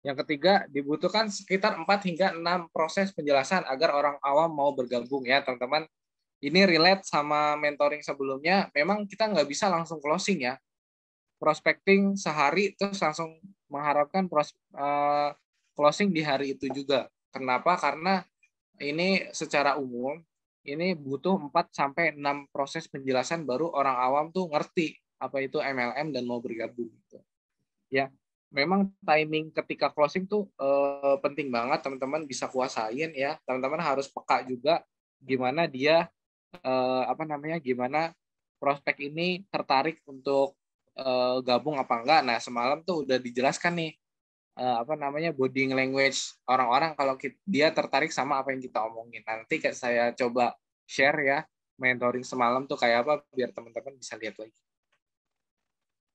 Yang ketiga, dibutuhkan sekitar 4 hingga 6 proses penjelasan agar orang awam mau bergabung ya teman-teman. Ini relate sama mentoring sebelumnya, memang kita nggak bisa langsung closing ya. Prospecting sehari terus langsung mengharapkan closing di hari itu juga. Kenapa? Karena ini secara umum, ini butuh 4-6 proses penjelasan baru orang awam tuh ngerti apa itu MLM dan mau bergabung. Gitu. Ya, memang timing ketika closing tuh penting banget teman-teman bisa kuasain ya. Teman-teman harus peka juga gimana dia gimana prospek ini tertarik untuk gabung apa enggak. Nah, semalam tuh udah dijelaskan nih body language orang-orang kalau dia tertarik sama apa yang kita omongin. Nanti saya coba share ya mentoring semalam tuh kayak apa biar teman-teman bisa lihat lagi.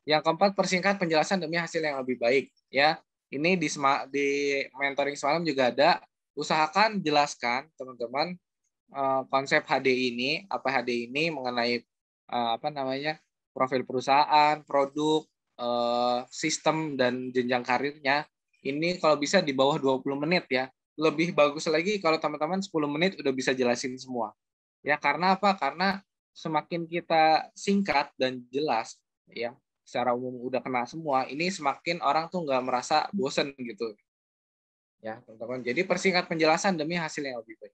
Yang keempat, persingkat penjelasan demi hasil yang lebih baik. Ya, ini di mentoring semalam juga ada. Usahakan jelaskan teman-teman konsep HDI ini, apa HDI ini mengenai apa namanya profil perusahaan, produk, sistem dan jenjang karirnya. Ini kalau bisa di bawah 20 menit ya. Lebih bagus lagi kalau teman-teman 10 menit udah bisa jelasin semua. Ya, karena apa? Karena semakin kita singkat dan jelas, ya, secara umum udah kena semua, ini semakin orang tuh nggak merasa bosen gitu. Ya, teman-teman. Jadi persingkat penjelasan demi hasil yang lebih baik.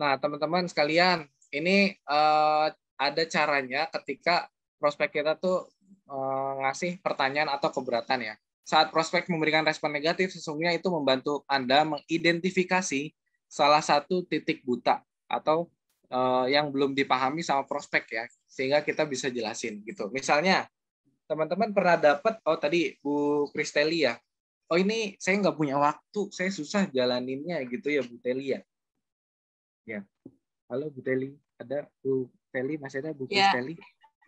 Nah, teman-teman sekalian, ini ada caranya ketika prospek kita tuh ngasih pertanyaan atau keberatan ya. Saat prospek memberikan respon negatif, sesungguhnya itu membantu Anda mengidentifikasi salah satu titik buta atau yang belum dipahami sama prospek ya, sehingga kita bisa jelasin gitu. Misalnya, teman-teman pernah dapat, oh tadi Bu Kristeli ya, oh ini saya nggak punya waktu, saya susah jalaninnya gitu ya Bu Teli ya. Ya, halo Bu Teli, ada Bu Teli, masih ada Bu Kristeli?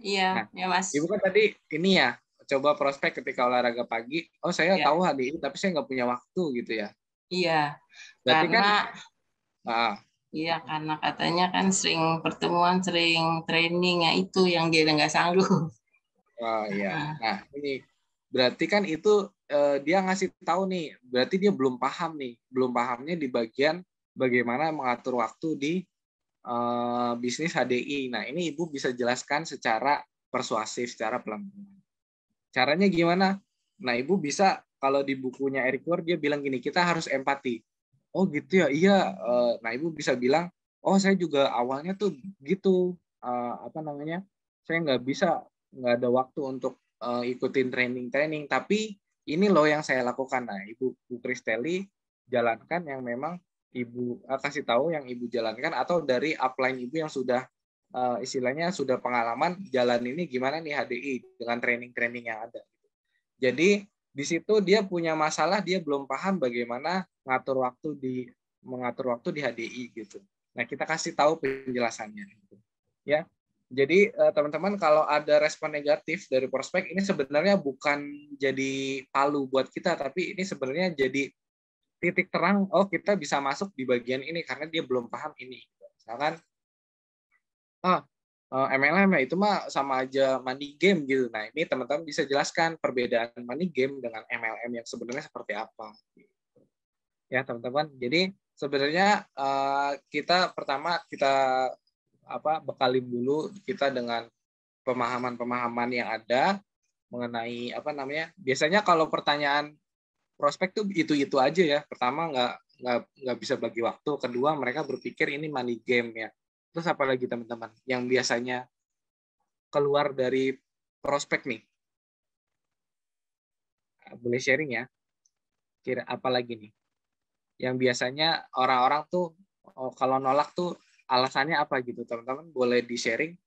Iya, Nah, ya Mas. Ibu kan tadi ini ya, coba prospek ketika olahraga pagi, oh saya Ya. tahu HDI tapi saya nggak punya waktu gitu ya. Iya, Berarti karena iya karena katanya kan sering pertemuan, sering training, ya itu yang dia nggak sanggup. Oh iya. Nah, ini berarti kan itu dia ngasih tahu nih, berarti dia belum paham nih, belum pahamnya di bagian bagaimana mengatur waktu di bisnis HDI. Nah, ini Ibu bisa jelaskan secara persuasif, secara pelan-pelan. Caranya gimana? Nah, Ibu bisa, kalau di bukunya Eric Ward, dia bilang gini, kita harus empati. Oh gitu ya, iya. Nah, Ibu bisa bilang, oh saya juga awalnya tuh gitu, apa namanya, saya nggak ada waktu untuk ikutin training, tapi ini loh yang saya lakukan. Nah, Bu Kristeli jalankan yang memang Ibu kasih tahu yang Ibu jalankan, atau dari upline Ibu yang sudah istilahnya sudah pengalaman jalan ini gimana nih HDI dengan training-training yang ada. Jadi di situ dia punya masalah, dia belum paham bagaimana mengatur waktu di HDI gitu. Nah, kita kasih tahu penjelasannya gitu. Ya. Jadi teman-teman, kalau ada respon negatif dari prospek, ini sebenarnya bukan jadi palu buat kita, tapi ini sebenarnya jadi titik terang, oh kita bisa masuk di bagian ini karena dia belum paham ini. Misalkan MLM ya itu mah sama aja money game gitu. Nah, ini teman-teman bisa jelaskan perbedaan money game dengan MLM yang sebenarnya seperti apa. Ya, teman-teman. Jadi sebenarnya kita bekalin dulu kita dengan pemahaman-pemahaman yang ada mengenai apa namanya. Biasanya kalau pertanyaan prospek tuh itu aja ya. Pertama nggak bisa bagi waktu. Kedua mereka berpikir ini money game ya. Terus apa lagi teman-teman yang biasanya keluar dari prospek nih? Boleh sharing ya? Kira apa lagi nih? Yang biasanya orang-orang tuh kalau nolak tuh alasannya apa gitu, teman-teman? Boleh di-sharing?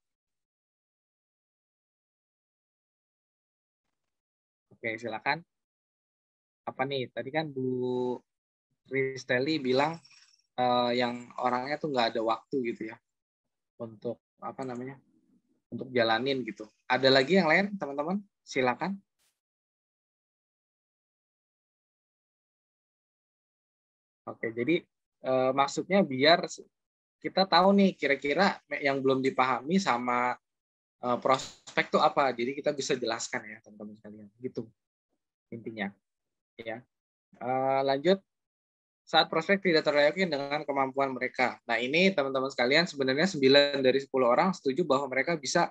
Oke, silakan. Apa nih? Tadi kan Bu Kristeli bilang yang orangnya tuh nggak ada waktu gitu ya untuk apa namanya? Untuk jalanin gitu. Ada lagi yang lain, teman-teman? Silakan. Oke, jadi maksudnya biar kita tahu nih kira-kira yang belum dipahami sama prospek itu apa. Jadi kita bisa jelaskan ya teman-teman sekalian. Gitu intinya. Ya. Lanjut. Saat prospek tidak teryakin dengan kemampuan mereka. Nah, ini teman-teman sekalian sebenarnya 9 dari 10 orang setuju bahwa mereka bisa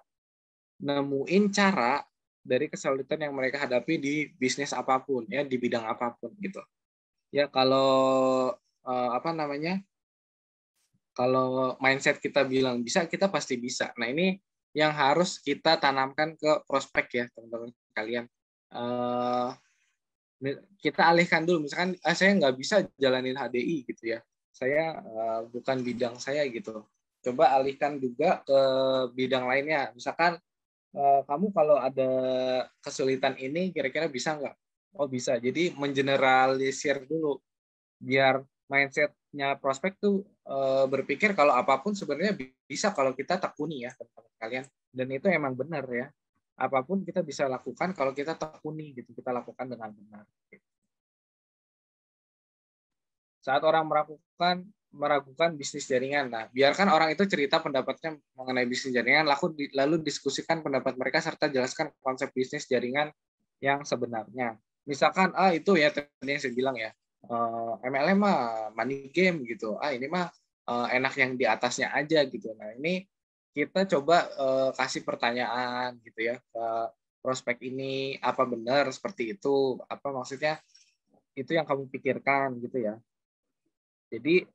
nemuin cara dari kesulitan yang mereka hadapi di bisnis apapun ya, di bidang apapun gitu. Ya, kalau apa namanya? Kalau mindset kita bilang bisa, kita pasti bisa. Nah, ini yang harus kita tanamkan ke prospek ya, teman-teman sekalian. Kita alihkan dulu, misalkan saya nggak bisa jalanin HDI gitu ya, saya bukan bidang saya gitu. Coba alihkan juga ke bidang lainnya, misalkan kamu kalau ada kesulitan ini kira-kira bisa nggak? Oh bisa, jadi mengeneralisir dulu biar mindsetnya prospek tuh berpikir kalau apapun sebenarnya bisa kalau kita tekuni ya teman-teman kalian, dan itu emang benar ya. apapun kita bisa lakukan kalau kita tekuni gitu, kita lakukan dengan benar. Saat orang meragukan bisnis jaringan, nah biarkan orang itu cerita pendapatnya mengenai bisnis jaringan, lalu diskusikan pendapat mereka serta jelaskan konsep bisnis jaringan yang sebenarnya. Misalkan itu ya tadi yang saya bilang ya, MLM mah money game gitu, ini mah enak yang di atasnya aja gitu. Nah ini kita coba kasih pertanyaan gitu ya ke prospek ini, apa benar seperti itu, apa maksudnya itu yang kamu pikirkan gitu ya. Jadi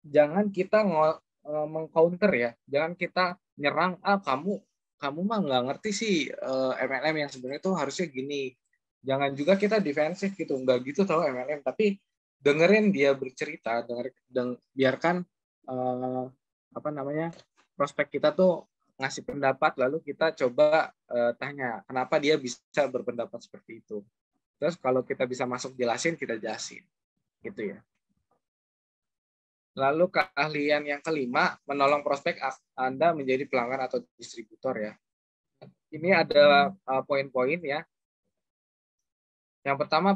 jangan kita mengcounter ya, jangan kita nyerang, kamu mah nggak ngerti sih MLM yang sebenarnya itu harusnya gini. Jangan juga kita defensif gitu, nggak gitu tahu MLM, tapi dengerin dia bercerita, biarkan prospek kita tuh ngasih pendapat, lalu kita coba tanya kenapa dia bisa berpendapat seperti itu. Terus kalau kita bisa masuk jelasin, kita jelasin gitu ya. Lalu keahlian yang kelima, menolong prospek Anda menjadi pelanggan atau distributor ya. Ini ada poin-poin ya. Yang pertama,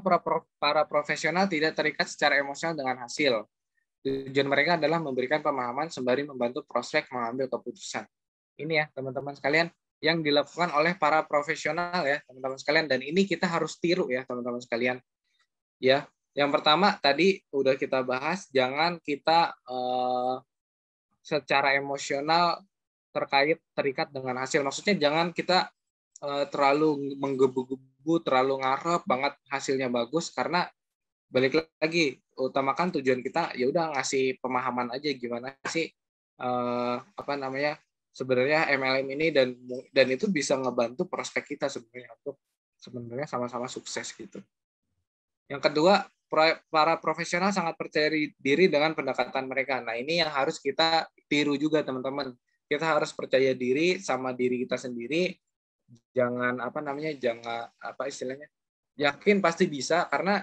para profesional tidak terikat secara emosional dengan hasil. Tujuan mereka adalah memberikan pemahaman sembari membantu prospek mengambil keputusan. Ini ya teman-teman sekalian, yang dilakukan oleh para profesional ya teman-teman sekalian, dan ini kita harus tiru ya teman-teman sekalian. Ya, yang pertama tadi udah kita bahas, jangan kita secara emosional terikat dengan hasil. Maksudnya jangan kita terlalu menggebu-gebu, terlalu ngarep banget hasilnya bagus, karena balik lagi utamakan tujuan kita ya udah ngasih pemahaman aja gimana sih sebenarnya MLM ini, dan itu bisa ngebantu prospek kita sebenarnya untuk sebenarnya sama-sama sukses gitu. Yang kedua, para profesional sangat percaya diri dengan pendekatan mereka. Nah, ini yang harus kita tiru juga, teman-teman. Kita harus percaya diri sama diri kita sendiri. Jangan yakin pasti bisa, karena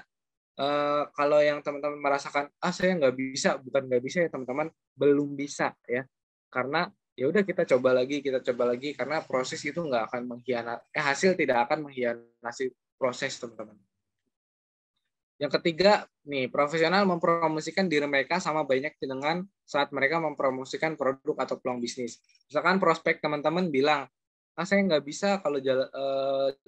kalau yang teman-teman merasakan saya nggak bisa, bukan nggak bisa ya teman-teman, belum bisa ya. Karena ya udah kita coba lagi, karena proses itu nggak akan hasil tidak akan mengkhianati proses, teman-teman. Yang ketiga, nih, profesional mempromosikan diri mereka sama banyak dengan saat mereka mempromosikan produk atau peluang bisnis. Misalkan prospek teman-teman bilang, saya nggak bisa kalau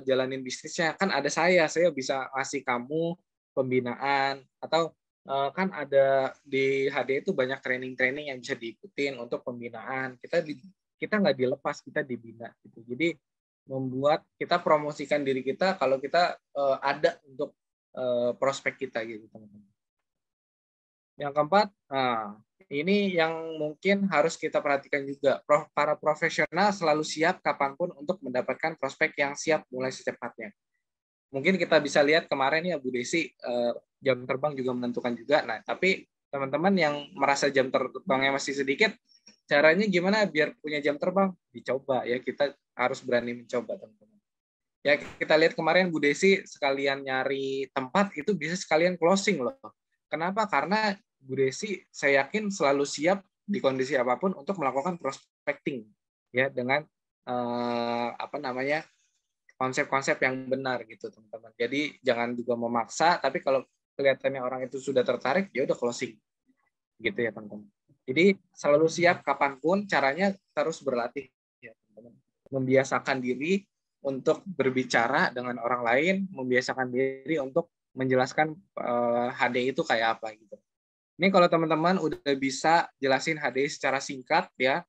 jalanin bisnisnya, kan ada saya bisa ngasih kamu pembinaan, atau kan ada di HD itu banyak training-training yang bisa diikutin untuk pembinaan. Kita nggak dilepas, kita dibina gitu. Jadi membuat kita promosikan diri kita kalau kita ada untuk prospek kita gitu, teman-teman. Yang keempat, ini yang mungkin harus kita perhatikan juga. Para profesional selalu siap kapanpun untuk mendapatkan prospek yang siap mulai secepatnya. Mungkin kita bisa lihat kemarin ya Bu Desi, jam terbang juga menentukan juga. Nah, tapi teman-teman yang merasa jam terbangnya masih sedikit, caranya gimana biar punya jam terbang? Dicoba ya, kita harus berani mencoba, teman-teman. Ya, kita lihat kemarin Bu Desi sekalian nyari tempat itu bisa sekalian closing loh. Kenapa? Karena Bu Desi saya yakin selalu siap di kondisi apapun untuk melakukan prospecting ya, dengan konsep-konsep yang benar gitu, teman-teman. Jadi jangan juga memaksa, tapi kalau kelihatannya orang itu sudah tertarik, ya udah closing gitu ya, teman-teman. Jadi selalu siap kapanpun, caranya terus berlatih ya, teman-teman. Membiasakan diri untuk berbicara dengan orang lain, membiasakan diri untuk menjelaskan HD itu kayak apa gitu. Ini kalau teman-teman udah bisa jelasin HD secara singkat ya,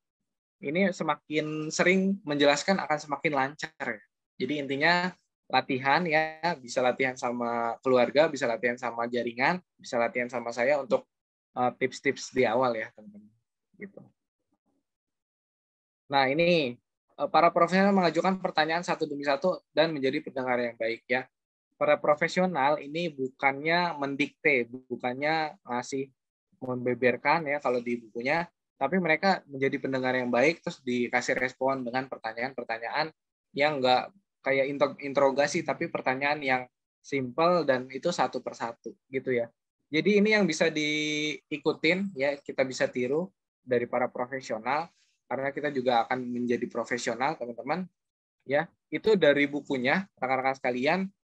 ini semakin sering menjelaskan akan semakin lancar ya. Jadi intinya latihan ya, bisa latihan sama keluarga, bisa latihan sama jaringan, bisa latihan sama saya untuk tips-tips di awal ya, teman-teman. Gitu. Nah, ini para profesional mengajukan pertanyaan satu demi satu dan menjadi pendengar yang baik ya. Para profesional ini bukannya mendikte, bukannya ngasih membeberkan ya kalau di bukunya, tapi mereka menjadi pendengar yang baik, terus dikasih respon dengan pertanyaan-pertanyaan yang enggak kayak interogasi, tapi pertanyaan yang simple dan itu satu persatu gitu ya. Jadi ini yang bisa diikutin ya, kita bisa tiru dari para profesional. karena kita juga akan menjadi profesional, teman-teman. Ya, itu dari bukunya, rekan-rekan sekalian,